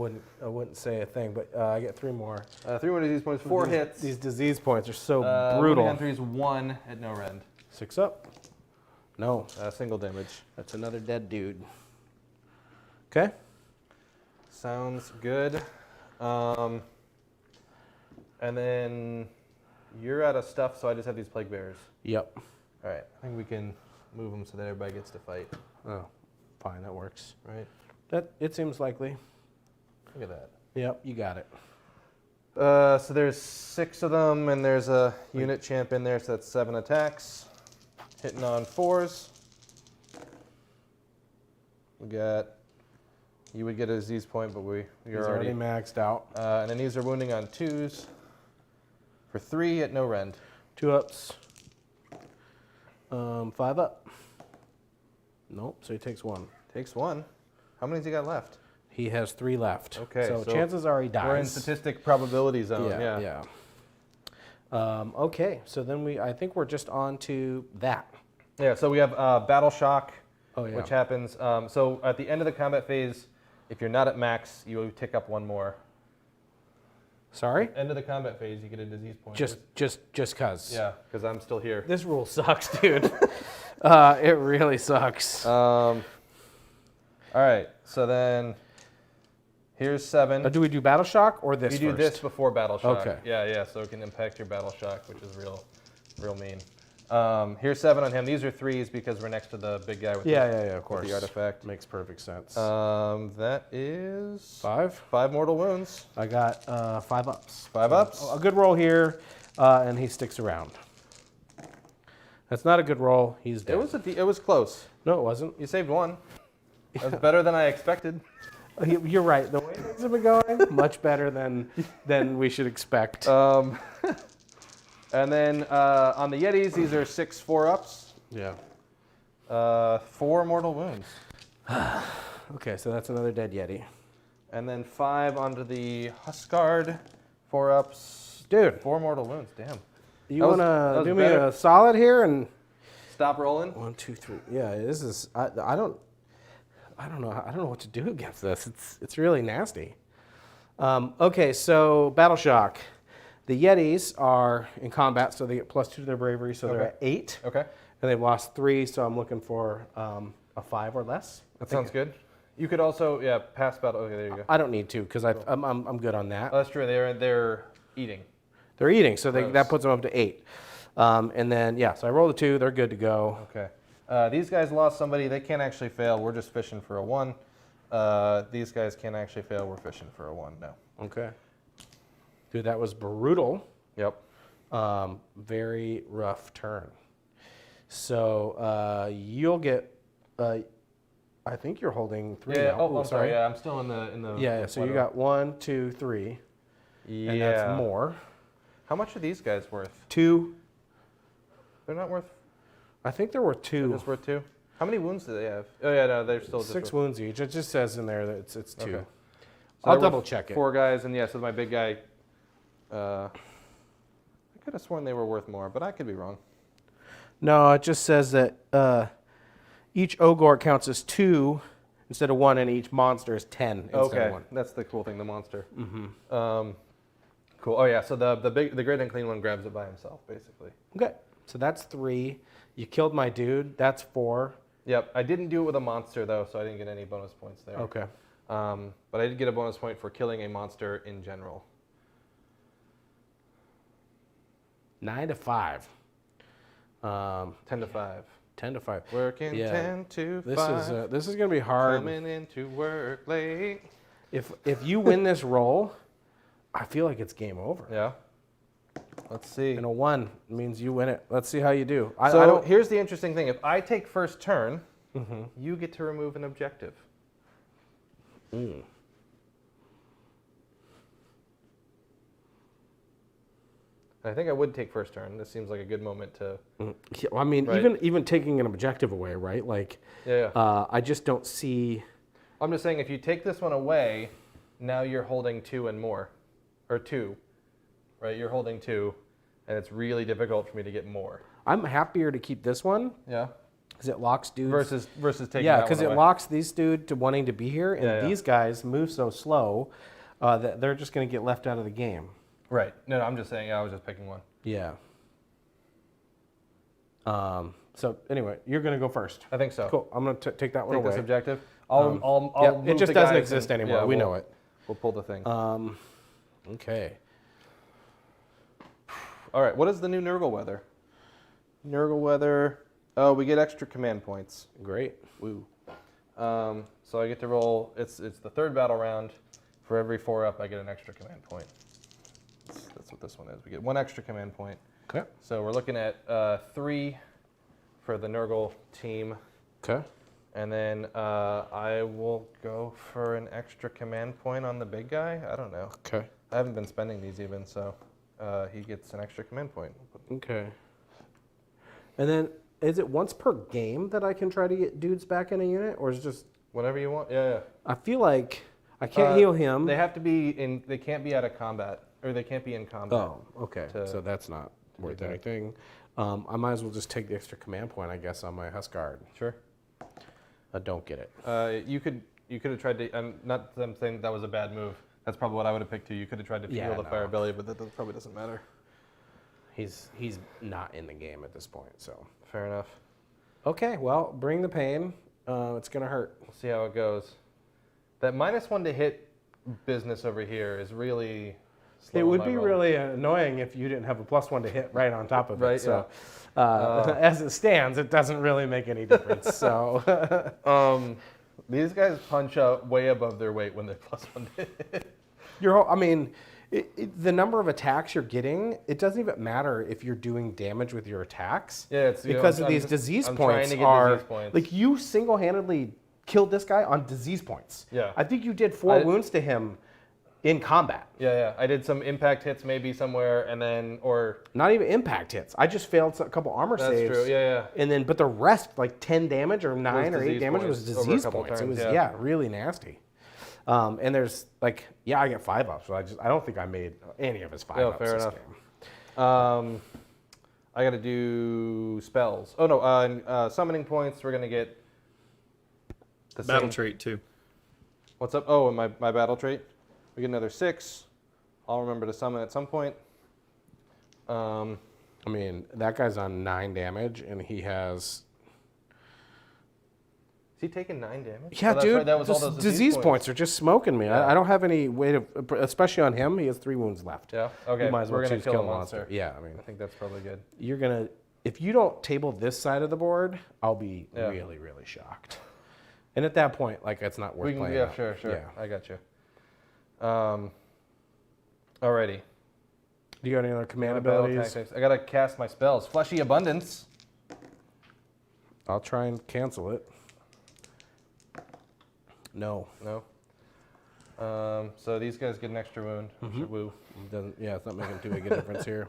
wouldn't say a thing, but I get 3 more. 3 more disease points, 4 hits. These disease points are so Wounding brutal. on 3s, 1 at no rend. 6 up. No, Single damage. that's another dead dude. Okay. Sounds good. And then you're out of stuff, so I just have these plague bearers. Yep. All right. I think we can move them so that everybody gets to fight. Oh, fine, that works. Right? It seems likely. Look at that. Yep, you got it. So there's 6 of them, and there's a unit champ in there, so that's 7 attacks. Hitting on 4s. We got, you would get a disease point, but you're He's already maxed out. And then these are wounding on 2s for 3 at no rend. 2 ups. 5 up. Nope, so he takes 1. Takes 1. How many's he got left? He has 3 left. Okay, So so chances are he dies. We're in statistic probability zone. Yeah. Okay, so then I think we're just on to that. Yeah, so we have Battle Shock, Oh, yeah. which happens. So at the end of the combat phase, if you're not at max, you tick up 1 more. Sorry? End of the combat phase, you get a disease point. Just cause. Yeah, because I'm still here. This rule sucks, dude. It really sucks. All right, so then here's 7. Do we do Battle Shock or this You do first? this before Battle Shock. Okay. Yeah, so it can impact your Battle Shock, which is real mean. Here's 7 on him. These are 3s because we're next to the big guy with Of course. the artifact. Makes perfect sense. That is 5? 5 mortal wounds. I got 5 ups. 5 ups. A good roll here, and he sticks around. That's not a good roll. He's dead. It was close. No, it wasn't. You saved 1. That's better than I expected. You're right. The way things have been going, much better than we should expect. And then on the Yetis, these are 6 4-ups. Yeah. 4 mortal wounds. Okay, so that's another dead Yeti. And then 5 onto the Huskard. 4-ups. Dude. 4 mortal wounds. Damn. You That was- want that to was do better. me a solid here and Stop rolling. 1, 2, 3. Yeah, this is. I don't know. I don't know what to do against this. It's really nasty. Okay, so Battle Shock. The Yetis are in combat, so they get +2 to their bravery, so they're Okay. at 8. Okay. And they've lost 3, so I'm looking for a 5 or less. That sounds good. You could also, pass battle. Okay, there you go. I don't need to because I'm good on that. Oh, that's true. They're eating. They're eating, so Gross. that puts them up to 8. And then, so I roll a 2. They're good to go. Okay. These guys lost somebody. They can't actually fail. We're just fishing for a 1. These guys can't actually fail. We're fishing for a 1 now. Okay. Dude, that was brutal. Yep. Very rough turn. So you'll get. I think you're holding 3 Yeah. now. Oh, I'm sorry. Yeah, I'm still in the. Yeah. So you got 1, 2, 3. Yeah. And that's more. How much are these guys worth? 2. They're not worth. I think there were 2. They're just worth 2. How many wounds do they have? Oh yeah, no, they're still just 6 wounds each. It just says in there that it's 2. Okay. So I'll they're double worth check it. 4 guys, and so my big guy. I could have sworn they were worth more, but I could be wrong. No, it just says that each Ogor counts as 2 instead of 1, and each monster is 10 instead Okay, of 1. that's the cool thing. The monster. Mm-hmm. Cool. Oh yeah. So the great unclean one grabs it by himself, basically. Okay, so that's 3. You killed my dude. That's 4. Yep. I didn't do it with a monster though, so I didn't get any bonus points there. Okay. But I did get a bonus point for killing a monster in general. 9 to 5. 10 to 5. 10 to 5. Working Yeah. 10 to This 5. is gonna be hard. Coming into work late. If you win this roll, I feel like it's game over. Yeah. Let's see. And a 1 means you win it. Let's see how you do. So here's the interesting thing. If I take first turn, you get to remove an objective. I think I would take first turn. This seems like a good moment to. Yeah, well, I mean, Right. even taking an objective away, right? Like, Yeah. I just don't see. I'm just saying, if you take this one away, now you're holding 2 and more, or 2, right? You're holding 2, and it's really difficult for me to get more. I'm happier to keep this one Yeah. because it locks dudes. Versus taking. Yeah, that because one it away. locks these dude to wanting to be here, and Yeah, yeah. these guys move so slow that they're just going to get left out of the game. Right. No, I'm just saying. I was just picking one. Yeah. So anyway, you're going to go first. I think so. Cool. I'm going to take that one Take away. this objective. I'll Yep, move it just the doesn't guys exist and- anymore. yeah, we we'll- know it. We'll pull the thing. Okay. All right. What is the new Nurgle weather? Nurgle weather. Oh, we get extra command points. Great. Woo. So I get to roll. It's the 3rd battle round. For every 4 up, I get an extra command point. That's what this one is. We get 1 extra command point. Okay. So we're looking at 3 for the Nurgle team. Okay. And then I will go for an extra command point on the big guy. I don't know. Okay. I haven't been spending these even, so he gets an extra command point. Okay. And then, is it once per game that I can try to get dudes back in a unit, or is it just? Whenever you want. Yeah. I feel like I can't heal him. They have to be in. They can't be out of combat, or they can't be in combat. Oh, okay. to So that's not worth that. anything. I might as well just take the extra command point, I guess, on my Huskard. Sure. I don't get it. You could have tried to. I'm not that I'm saying that was a bad move. That's probably what I would have picked too. You could have tried to Yeah, feel the no. fire ability, but that probably doesn't matter. He's not in the game at this point. So Fair enough. okay, well, bring the pain. It's gonna hurt. We'll see how it goes. That -1 to hit business over here is really. It slowing would my be roll. really annoying if you didn't have a +1 to hit right on top of it. Right, So, as it stands, it doesn't really make any difference. So, These guys punch out way above their weight when they're +1 to hit. the number of attacks you're getting, it doesn't even matter if you're doing damage with your attacks. Yeah, it's because of I'm these just- disease I'm trying points to get are disease points. like you single-handedly killed this guy on disease points. Yeah. I think you did 4 wounds to him in combat. Yeah. I did some impact hits maybe somewhere, and then Not even impact hits. I just failed a couple armor that's saves. true. Yeah. And then, but the rest, like 10 damage or 9 or 8 disease damage, points was over a disease couple points. It turns, was yeah. really nasty. And there's like, I get 5 ups. So I don't think I made any of his 5 ups fair this enough. game. I got to do spells. Oh no, summoning points. We're gonna get the Battle same. trait too. What's up? Oh, and my battle trait. We get another 6. I'll remember to summon at some point. Um, I mean, that guy's on 9 damage, and he has... is he taking 9 damage? Yeah, Oh, that's dude, right, that was all just those disease points are just smoking me. Yeah. I don't have any way to... Especially on him, he has 3 wounds left. Yeah, okay, You might as well we're going choose to kill a monster. Yeah, I mean, I think that's probably good. you're going to... If you don't table this side of the board, I'll be Yeah. really, really shocked. And at that point, like, it's not worth playing Yeah, out. sure. Yeah. I got you. Alrighty. Do you got any other command Battle abilities? tactics. I gotta cast my spells. Fleshy Abundance. I'll try and cancel it. No. No. So these guys get an extra wound. Extra woo. Yeah, it's not making too big a difference here.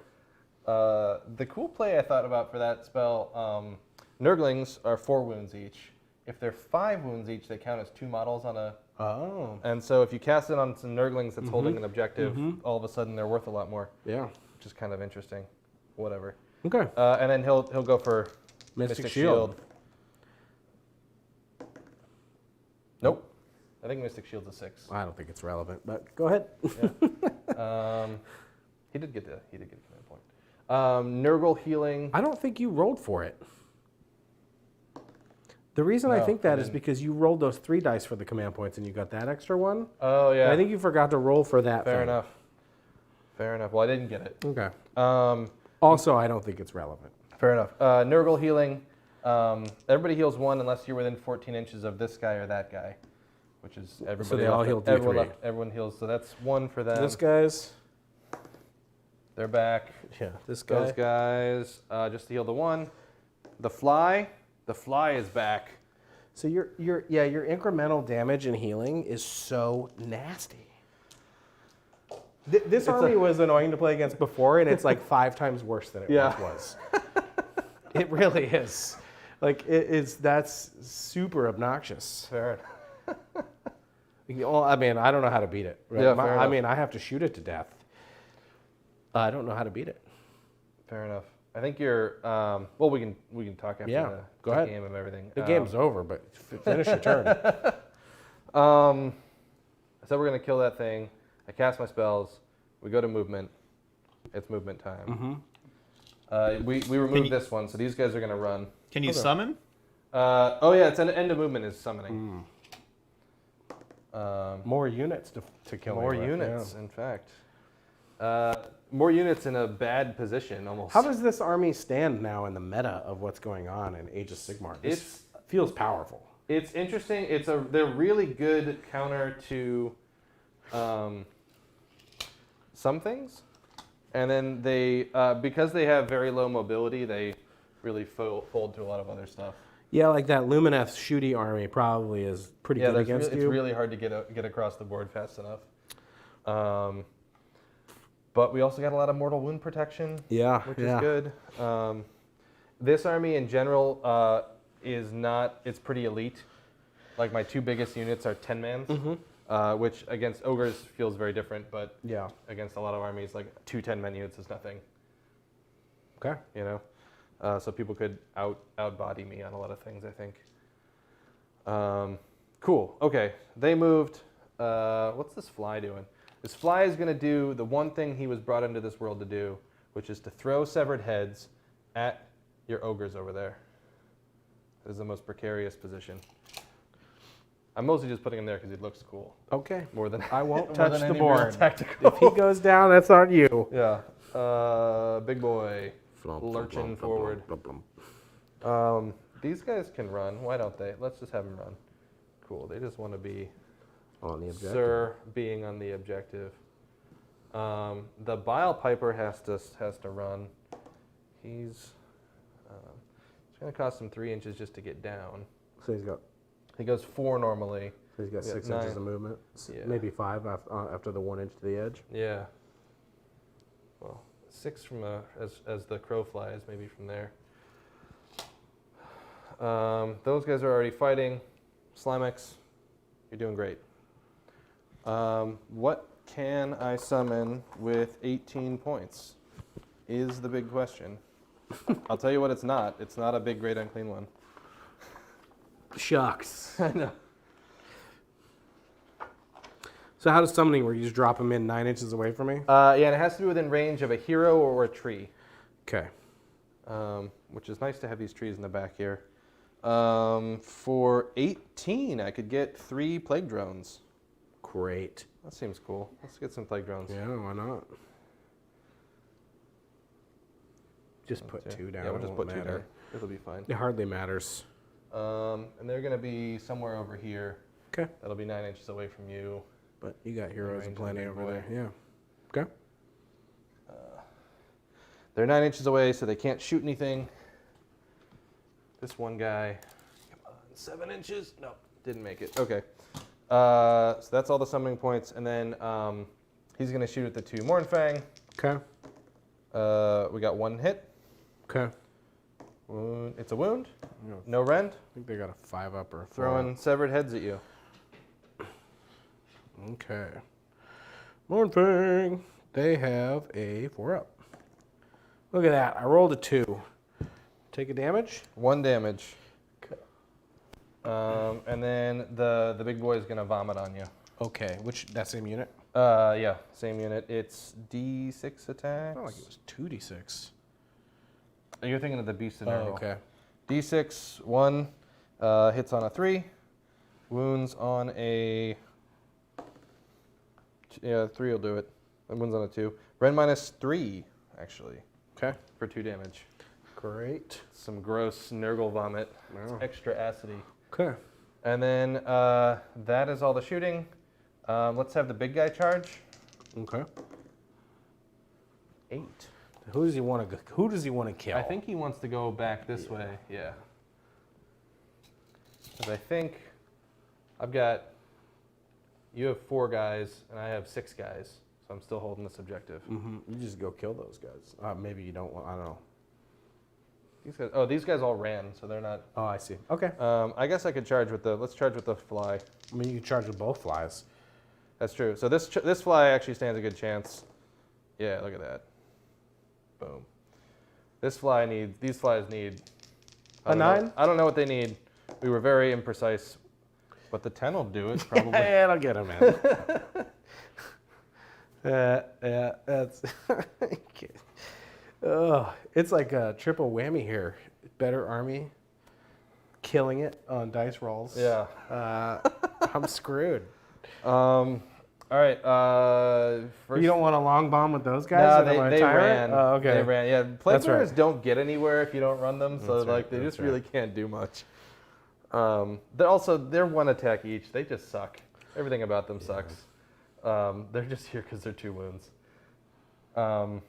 The cool play I thought about for that spell, Nurglings are 4 wounds each. If they're 5 wounds each, they count as 2 models on a... Oh. And so if you cast it on some Nurglings that's holding an objective, all of a sudden they're worth a lot more, Yeah. which is kind of interesting. Whatever. Okay. And then he'll go for Mystic Shield. Nope. I think Mystic Shield's a 6. I don't think it's relevant, but go ahead. He did get a command point. Nurgle Healing. I don't think you rolled for it. The reason I No, think I that is didn't. because you rolled those 3 dice for the command points and you got that extra one. Oh yeah. And I think you forgot to roll for that. Fair thing. enough. Fair enough. Well, I didn't get it. Okay. Um, Also, I don't think it's relevant. fair enough. Nurgle Healing. Everybody heals 1 unless you're within 14 inches of this guy or that guy, which is everybody. they all left. heal everyone, D3. everyone heals. So that's 1 for them. This guy's. They're back. Yeah. This guy. Those guys. Just to heal the 1. The fly. The fly is back. So your incremental damage and healing is so nasty. This army was annoying to play against before, and it's like 5 times worse than it Yeah. once was. It really is. Like that's super obnoxious. Fair. Well, I mean, I don't know how to beat it. Right? Yeah, fair I enough. mean, I have to shoot it to death. I don't know how to beat it. Fair enough. I think you're. Well, we can talk after Yeah, the, go the ahead. game of everything. The game's over, but finish your turn. So we're gonna kill that thing. I cast my spells. We go to movement. It's movement time. We removed this one, so these guys are gonna run. Can you summon? Oh yeah, it's an end of movement is summoning. More units to kill. More me with, units, yeah. in fact. More units in a bad position, almost. How does this army stand now in the meta of what's going on in Age of Sigmar? This feels powerful. It's interesting. They're really good counter to some things, and then they because they have very low mobility, they really fold to a lot of other stuff. Yeah, like that Lumineth shooty army probably is pretty good against it's you. really hard to get across the board fast enough. But we also got a lot of mortal wound protection, which is good. This army in general is not. It's pretty elite. Like my 2 biggest units are 10-mans, which against ogres feels very different. But Yeah. against a lot of armies, like 2 10-man units is nothing. Okay. You know, so people could outbody me on a lot of things. I think. Cool. Okay, they moved. What's this fly doing? This fly is going to do the one thing he was brought into this world to do, which is to throw severed heads at your ogres over there. This is the most precarious position. I'm mostly just putting him there because he looks cool. Okay. More than I won't more touch than the any real board. tactical. If he goes down, that's on you. Yeah. Big boy. Lurching forward. These guys can run. Why don't they? Let's just have them run. Cool. They just want to be On the objective. Sir being on the objective. The Bile Piper has to run. It's going to cost him 3 inches just to get down. So he's got He goes 4 normally. 6 9. inches of movement. Yeah. Maybe 5 after the 1 inch to the edge. Yeah. Well, 6 from as the crow flies, maybe from there. Those guys are already fighting. Slimex, you're doing great. What can I summon with 18 points? Is the big question. I'll tell you what it's not. It's not a big, great, unclean one. Shucks. I know. So how does summoning work? You just drop them in 9 inches away from me? Yeah, and it has to be within range of a hero or a tree. Okay. Which is nice to have these trees in the back here. For 18, I could get 3 plague drones. Great. That seems cool. Let's get some plague drones. Yeah, why not? Just put 2 down. Yeah, we'll just won't put 2 matter. down. It'll be fine. It hardly matters. And they're going to be somewhere over here. Okay. That'll be 9 inches away from you. But you got heroes and range of the plenty big over boy. there. Yeah. Okay. They're 9 inches away, so they can't shoot anything. This one guy, come on, 7 inches? No, didn't make it. Okay. So that's all the summoning points, and then he's going to shoot at the 2 Mornfang. Okay. We got 1 hit. Okay. Wound. It's a wound. Yeah. No rend. I think they got a 5-up or a 4-up. Throwing severed heads at you. Okay. Mornfang. They have a 4-up. Look at that. I rolled a 2. Take a damage. 1 damage. Okay. And then the big boy is going to vomit on you. Okay. That same unit? Yeah, same unit. It's D6 I attacks. felt like it was 2d6. You're thinking of the beast in Oh, Nurgle. okay. D6, 1, hits on a 3, wounds on a, yeah, 3 will do it, and wounds on a 2. Rend minus 3, actually, Okay. for 2 damage. Great. Some gross Nurgle vomit. Wow. It's extra acidy. Okay. And then that is all the shooting. Let's have the big guy charge. Okay. 8. Who does he want to kill? I think he wants to go back this way, yeah. Because I think you have 4 guys, and I have 6 guys, so I'm still holding this objective. Mm-hmm. You just go kill those guys. Maybe you don't want. I don't know. These guys all ran, so they're not. Oh, I see. Okay. I guess I could charge with let's charge with the fly. I mean, you can charge with both flies. That's true. So this fly actually stands a good chance. Yeah, look at that. Boom. These flies need. A 9? I don't know what they need. We were very imprecise, but the 10 will do it probably. Yeah, I'll get him, man. Yeah, that's. Oh, it's like a triple whammy here. Better army, killing it on dice rolls. Yeah. I'm screwed. All right. First, You don't want a long bomb with those guys? no, Or don't want a they tyrant? ran. Oh, okay. They ran. Yeah, plague That's right. runners don't get anywhere if you don't run them. So That's right, like they that's just really can't do much. They're 1 attack each. They just suck. Everything about them sucks. They're just here because they're 2 wounds. All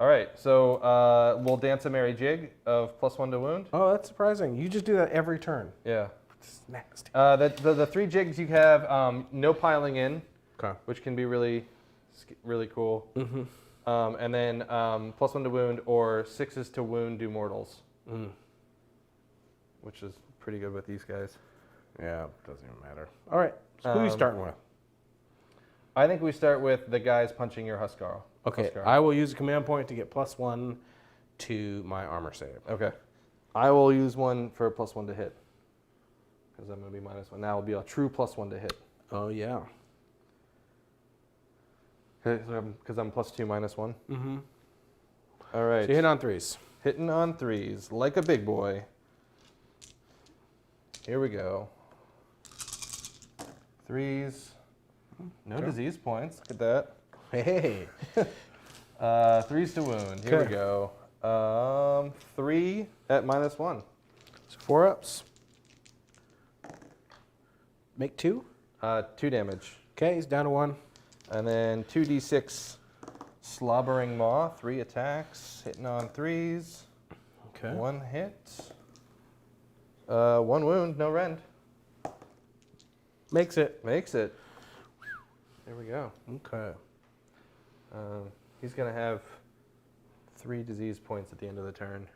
right. So we'll dance a merry jig of +1 to wound. Oh, that's surprising. You just do that every turn. Yeah. It's nasty. The 3 jigs you have no piling in, Okay. which can be really cool. Mm-hmm. And then +1 to wound or 6s to wound do mortals, which is pretty good with these guys. Yeah, doesn't even matter. All right. So who are you starting with? I think we start with the guys punching your Huskar. Okay, Huskar. I will use a command point to get +1 to my armor save. Okay. I will use 1 for +1 to hit. Because I'm going to be -1. Now it'll be a true +1 to hit. Oh, yeah. Because I'm +2 -1. Mm-hmm. All right. So you hit on 3s. Hitting on 3s like a big boy. Here we go. 3s. No Okay. disease points. Look at that. Hey. 3s to wound. Here we Okay. go. 3 at -1. So 4-ups. Make 2. 2 damage. Okay, he's down to 1. And then 2d6 slobbering maw. 3 attacks. Hitting on 3s. Okay. 1 hit. 1 wound. No rend. Makes it. Makes it. There we go. Okay. He's going to have 3 disease points at the end of the turn.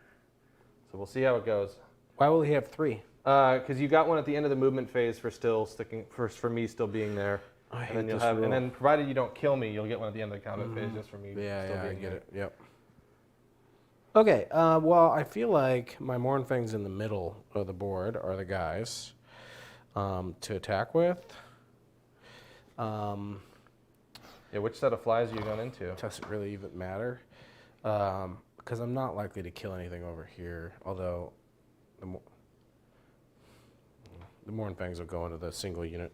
So we'll see how it goes. Why will he have 3? Because you got 1 at the end of the movement phase for me still being there. I hate And then you'll this have, rule. and then provided you don't kill me, you'll get 1 at the end of the combat phase just for me Yeah, still I being get there. it. Yep. Okay, well, I feel like my Mornfangs in the middle of the board are the guys to attack with. Yeah, which set of flies are you going into? Doesn't really even matter. Because I'm not likely to kill anything over here. Although, the Mournfangs will go into the single unit.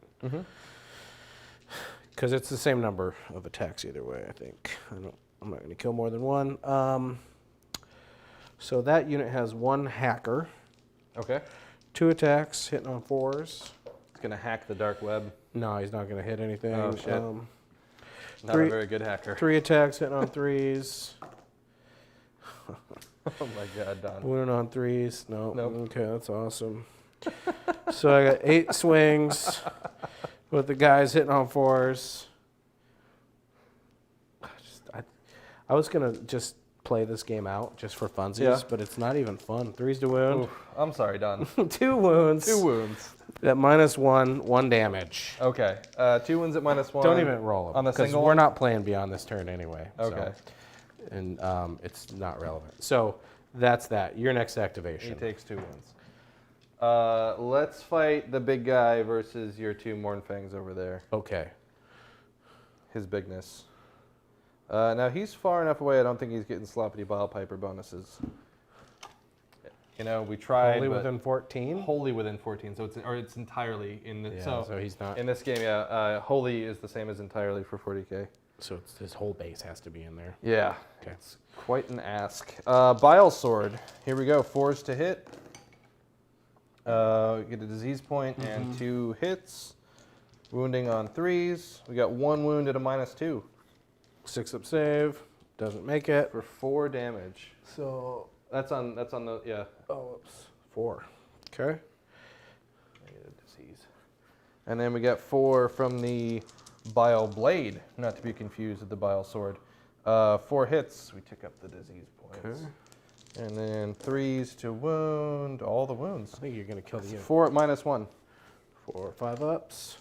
Because it's the same number of attacks either way, I think. I'm not going to kill more than one. So that unit has 1 hacker. Okay. 2 attacks, hitting on 4s. It's going to hack the dark web. No, he's not going to hit anything. Oh, shit. Not Three- a very good hacker. 3 attacks, hitting on 3s. Oh my god, Don. Wounding on 3s. No. Nope. Okay, that's awesome. So I got 8 swings with the guys hitting on 4s. I was going to just play this game out just for funsies, but it's not even fun. 3s to wound. Oof, I'm sorry, Don. 2 wounds. 2 wounds. At -1, 1 damage. Okay. 2 wounds at -1. Don't even roll them. On the because single we're one? not playing beyond this turn anyway. Okay. So, and it's not relevant. So that's that. Your next activation. He takes 2 wounds. Let's fight the big guy versus your 2 Mournfangs over there. Okay. His bigness. Now he's far enough away. I don't think he's getting sloppity bile piper bonuses. You know, we tried. Only within 14? Wholly within 14. So it's entirely in the. Yeah, so he's not. In this game, yeah. Wholly is the same as entirely for 40k. So his whole base has to be in there. Yeah. Okay. It's quite an ask. Bile sword. Here we go. 4s to hit. Get a disease point and 2 hits. Wounding on 3s. We got 1 wound at a -2. 6-up save. Doesn't make it. For 4 damage. So That's on the, yeah. Oh, oops. 4. Okay. Negative disease. And then we got 4 from the bile blade, not to be confused with the bile sword. 4 hits, we took up the disease points. Okay. And then 3s to wound, all the wounds. I think you're going to kill the unit. 4 at -1. 4 5-ups.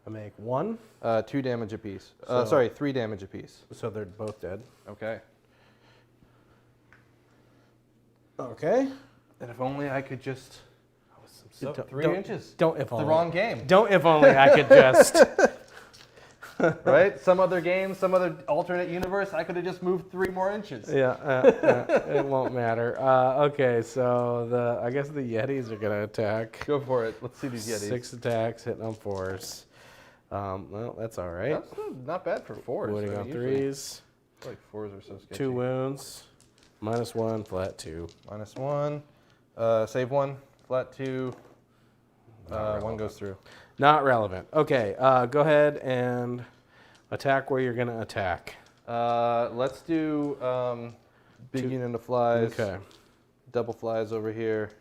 I make 1. 2 damage apiece. So- Sorry, 3 damage apiece. So they're both dead. Okay. Okay. And if only I could just. I was so Don't- 3 don't- inches. Don't if The only. wrong game. Don't if only I could just. Right? Some other game, some other alternate universe, I could have just moved 3 more inches. Yeah, it won't matter. Okay, so I guess the Yetis are gonna attack. Go for it. Let's see these Yetis. 6 attacks, hitting on 4s. Well, that's all right. That's not bad for 4s. Wounding on 3s. I feel like 4s are so sketchy. 2 wounds. -1, flat 2. -1. Save 1. Flat 2. 1 goes through. Not relevant. Okay, go ahead and attack where you're gonna attack. Let's do big unit of flies. Okay. Double flies over here.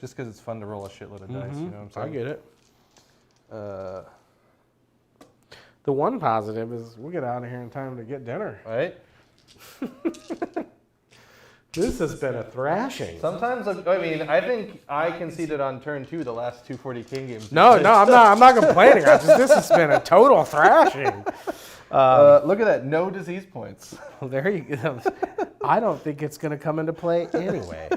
Just because it's fun to roll a shitload of dice, you know what I'm saying? I get it. The one positive is we'll get out of here in time to get dinner. Right? This has been a thrashing. Sometimes, I mean, I think I conceded on turn 2 the last 2 40k games. No, I'm not complaining. This has been a total thrashing. Look at that. No disease points. Well, there you go. I don't think it's going to come into play anyway.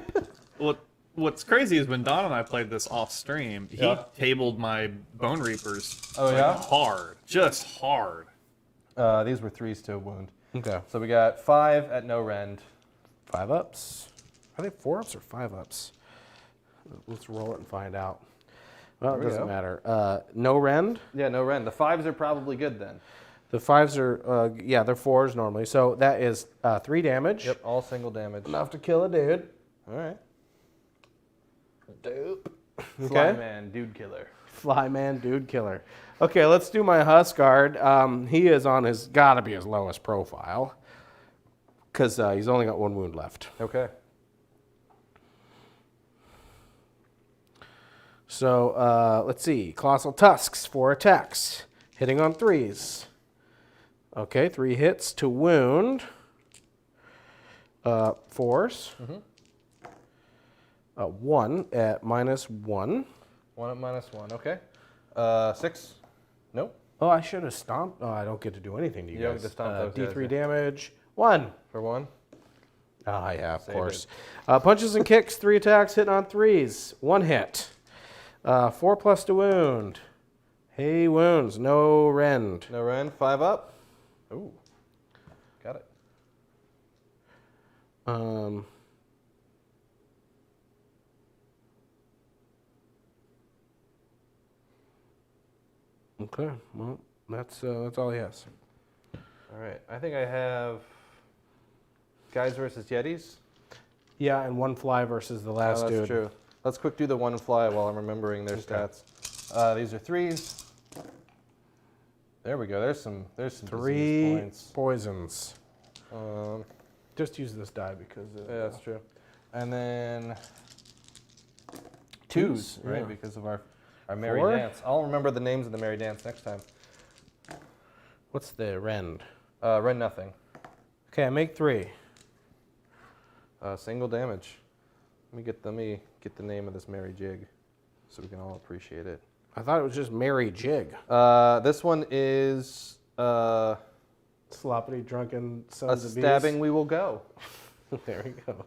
What's crazy is when Don and I played this off stream, he tabled my Bone Reapers hard, just hard. These were 3s to wound. Okay. So we got 5 at no rend. 5-ups? Are they 4-ups or 5-ups? Let's roll it and find out. Well, it There we doesn't go. matter. No rend? Yeah, no rend. The 5s are probably good then. The 5s are, they're 4s normally. So that is 3 damage. Yep, all single damage. Enough to kill a dude. All right. Dope. Okay. Flyman, dude killer. Flyman, dude killer. Okay, let's do my Huskard. He is on gotta be his lowest profile. Because he's only got 1 wound left. Okay. So let's see. Colossal Tusks, 4 attacks. Hitting on 3s. Okay, 3 hits to wound. 4s. 1 at -1. 1 at -1. Okay. 6. Nope. Oh, I should have stomped. Oh, I don't get to do anything to you You don't guys. get to stomp those guys, D3 yeah. damage. 1. For 1. Ah, yeah, of Save course. Punches and kicks, 3 attacks, hitting on 3s. 1 hit. 4+ to wound. Hey, wounds. No rend. No rend. 5 up. Ooh. Got it. Okay. Well, that's all he has. All right. I think I have guys versus Yetis. Yeah, and one fly versus the last Oh, that's dude. true. Let's quick do the one fly while I'm remembering their stats. These are 3s. There we go. There's some 3 disease points. poisons. Um, Just use this die because yeah, that's true. And then 2s, right? Yeah. Because of our merry 4? dance. I'll remember the names of the merry dance next time. What's the rend? Rend nothing. Okay, I make 3. Single damage. Let me get the name of this merry jig, so we can all appreciate it. I thought it was just Mary Jig. This one is Sloppity, drunken a sons of stabbing. We will go. bees. There we go.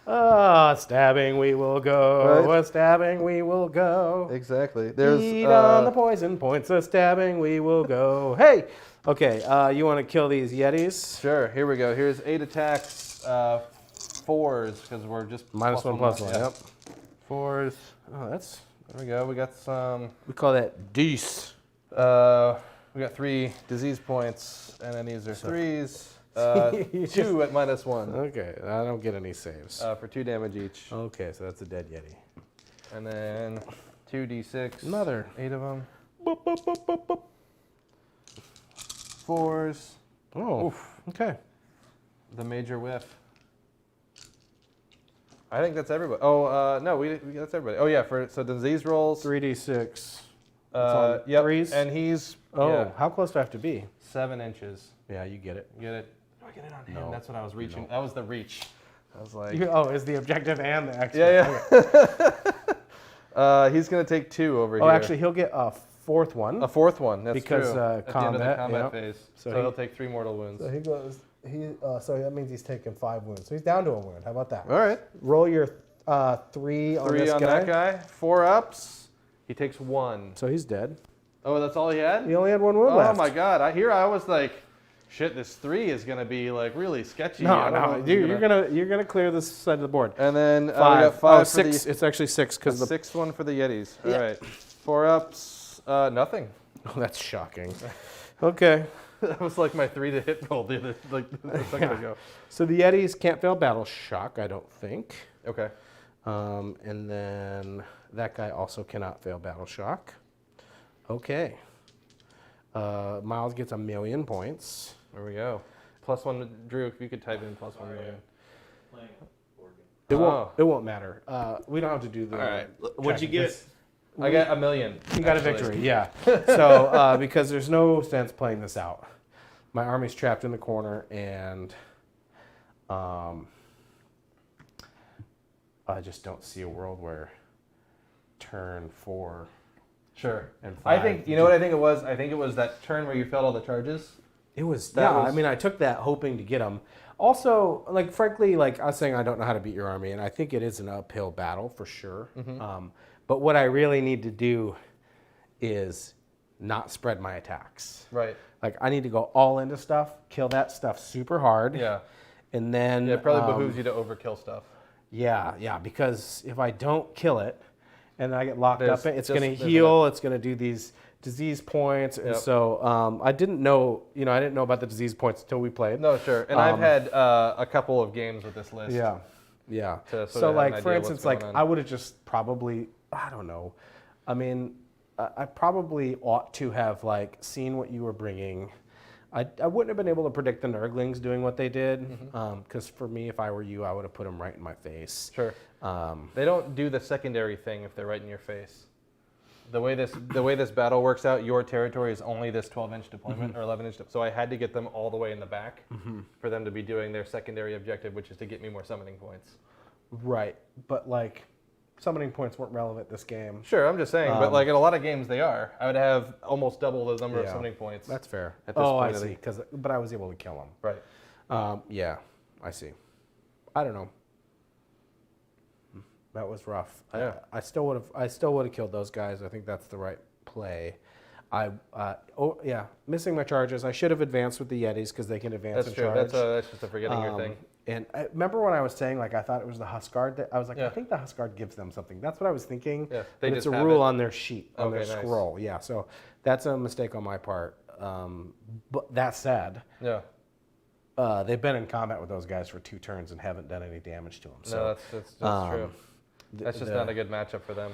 Ah, stabbing we will go. Right. A stabbing we will go. Exactly. There's Eat on the poison points. A stabbing we will go. Hey. Okay. You want to kill these yetis? sure. Here we go. Here's 8 attacks, 4s because we're just -1 +1. yeah. Yep. 4s. Oh, that's. There we go. We got some. We call that deuce. We got 3 disease points, and then these are 3s. 2 at -1 Okay. I don't get any saves. for 2 damage each, Okay, so that's a dead yeti. and then 2d6. Another. 8 of them. Boop, boop, boop, boop, boop. 4s. Oh. Okay. The major whiff. I think that's everybody. Oh, no, that's everybody. Oh, yeah, so disease rolls. 3d6. on Yep, 3s? and he's Oh, how close do I have to be? 7 inches. Yeah, you get it. Get it? Do I get it on him? No. That's what I was reaching. That was the reach. I was like, Is the objective and the extra. yeah. He's going to take 2 over here. Oh, actually, he'll get a 4th one. A 4th one, that's Because, true. At the end of the combat, combat yep. phase. So So he- he'll take 3 mortal wounds. he goes. So that means he's taking 5 wounds. So he's down to a wound. How about that? All right. Roll your 3 on 3 this on guy. that guy. 4 ups. He takes 1. So he's dead. Oh, that's all he had? He only had 1 wound Oh left. my god! I was like, shit, this 3 is gonna be like really sketchy. No, I don't know no, if it's dude, you're gonna clear this side of the board. And then we 5. got 5 Oh, for 6. the It's actually 6 because the the. 6th one for the Yetis. All Yeah. right, 4 ups. Nothing. Oh, that's shocking. Okay. That was like my 3 to hit roll the other a second ago. So the Yetis can't fail battle shock, I don't think. Okay. And then that guy also cannot fail battle shock. Okay. Miles gets 1,000,000 points. There we go. +1, Drew. If you could type in +1 million. It won't matter. We don't have to do the. All right. What'd you get? I got 1,000,000. You got a actually. victory, yeah. So because there's no sense playing this out. My army's trapped in the corner, and I just don't see a world where turn 4 Sure. and 5. I think you know what I think it was. I think it was that turn where you failed all the charges. It was, That yeah, was- I mean, I took that hoping to get them. Also, like, frankly, like, I was saying I don't know how to beat your army, and I think it is an uphill battle for sure. But what I really need to do is not spread my attacks. Right. Like, I need to go all into stuff, kill that stuff super hard. Yeah. And then... Yeah. It probably behooves you to overkill stuff. Yeah, because if I don't kill it, and I get locked There's up in it, it's just- going to there's heal, it's going to do these disease points, and Yep. so I didn't know about the disease points until we played. No, sure. And I've had a couple of games with this list. Yeah. To sort So of have like an for idea what's instance, like going on. I would have just probably, I don't know. I mean, I probably ought to have like seen what you were bringing. I wouldn't have been able to predict the Nurglings doing what they did, because for me, if I were you, I would have put them right in my face. Sure. They don't do the secondary thing if they're right in your face. The way this battle works out, your territory is only this 12-inch deployment or 11-inch. So I had to get them all the way in the back for them to be doing their secondary objective, which is to get me more summoning points. Right, but like summoning points weren't relevant this game. Sure, I'm just saying, but like in a lot of games they are. I would have almost double the number of Yeah. summoning points. That's fair. At this Oh, I point of see. But I was able to kill them. Right. Yeah, I see. I don't know. That was rough. Yeah. I still would have killed those guys. I think that's the right play. missing my charges. I should have advanced with the Yetis because they can advance That's and true. charge. That's just a forgetting your thing. And I remember when I was saying, like, I thought it was the Huskard. That I was like, Yeah. I think the Huskard gives them something. That's what I was thinking. Yeah, But they it's just a have rule it. on their sheet, on their Okay, nice. scroll. Yeah, so that's a mistake on my part. But that said, Yeah. they've been in combat with those guys for 2 turns and haven't done any damage to them. So, No, that's true. That's just not a good matchup for them.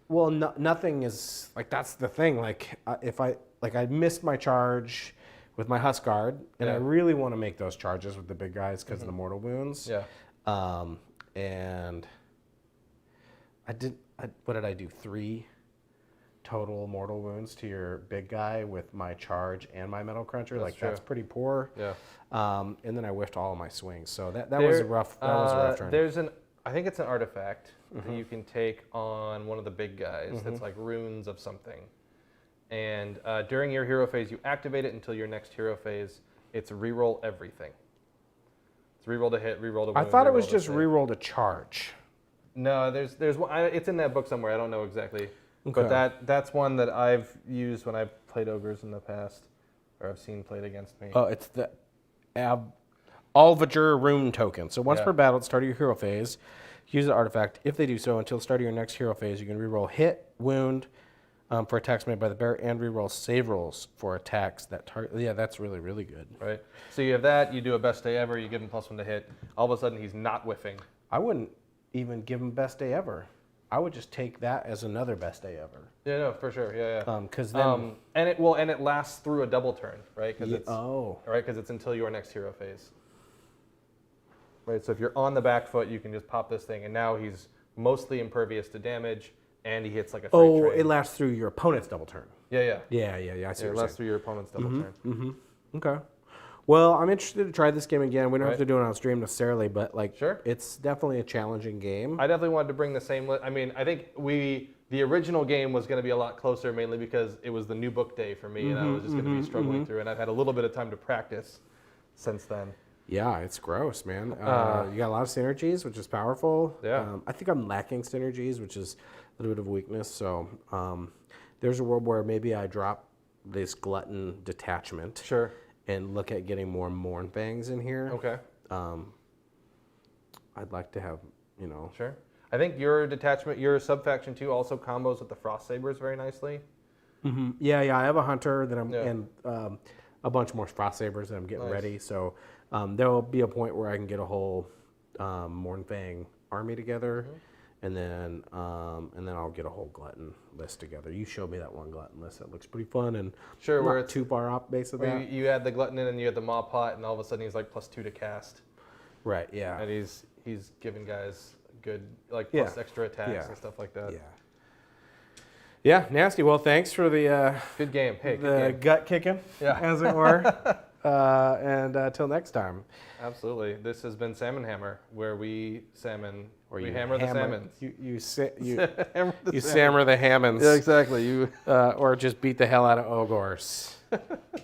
Nothing is like that's the thing. Like if I missed my charge with my Huskard, and I Yeah. really want to make those charges with the big guys because of the mortal wounds. Yeah. And what did I do? 3 total mortal wounds to your big guy with my charge and my metal cruncher. That's pretty poor. Yeah. And then I whiffed all of my swings. So that was a rough. That was a rough turn. I think it's an artifact that you can take on one of the big guys. That's like runes of something. And during your hero phase, you activate it until your next hero phase. It's reroll everything. It's reroll to hit, reroll to wound. I thought it was reroll to just save. reroll to charge. No, there's one. It's in that book somewhere. I don't know exactly. Okay. But that's one that I've used when I've played ogres in the past, or I've seen played against me. Oh, it's the Alvager rune token. So once Yeah. per battle at the start of your hero phase, use the artifact. If they do so until the start of your next hero phase, you can reroll hit, wound for attacks made by the bear, and reroll save rolls for attacks that target. Yeah, that's really, really good. Right. So you have that. You do a best day ever. You give him +1 to hit. All of a sudden, he's not whiffing. I wouldn't even give him best day ever. I would just take that as another best day ever. Yeah, no, for sure. Yeah, yeah. Because then, and it lasts through a double turn, right? Because it's until your next hero phase. Right. So if you're on the back foot, you can just pop this thing, and now he's mostly impervious to damage, and he hits like a freight train. it lasts through your opponent's double turn. Yeah, yeah. I see Yeah, what it you're lasts saying. through your opponent's double turn. Okay. Well, I'm interested to try this game again. We don't have Right. to do it on stream necessarily, but Sure. it's definitely a challenging game. I definitely wanted to bring the same. I mean, I think the original game was going to be a lot closer, mainly because it was the new book day for me, and I was just going to be struggling through. And I've had a little bit of time to practice since then. Yeah, it's gross, man. You got a lot of synergies, which is powerful. Yeah. I think I'm lacking synergies, which is a little bit of weakness. So there's a world where maybe I drop this glutton detachment Sure. and look at getting more Mournfangs in here. Okay. I'd like to have, Sure. I think your detachment, your sub-faction 2 also combos with the Frost Sabers very nicely. Yeah, I have a hunter that I'm Yeah. and a bunch more frost sabers that I'm getting Nice. ready. So there will be a point where I can get a whole Mournfang army together, and then I'll get a whole glutton list together. You showed me that one glutton list. That looks pretty fun and Sure, where not it's too far off base of where that. you add the glutton in and you add the maw pot, and all of a sudden he's like +2 to cast, Right. Yeah. and he's giving guys good Yeah. plus extra attacks Yeah. and stuff like that. Yeah. Yeah. Nasty. Well, thanks for the Good game. Hey, the good game. gut kicking, Yeah. as it were. And till next time. Absolutely. This has been Salmon Hammer, where we hammer the hammer- salmons. You hammer the salmon. hammer the hammons. Yeah, exactly. You. Or just beat the hell out of ogres.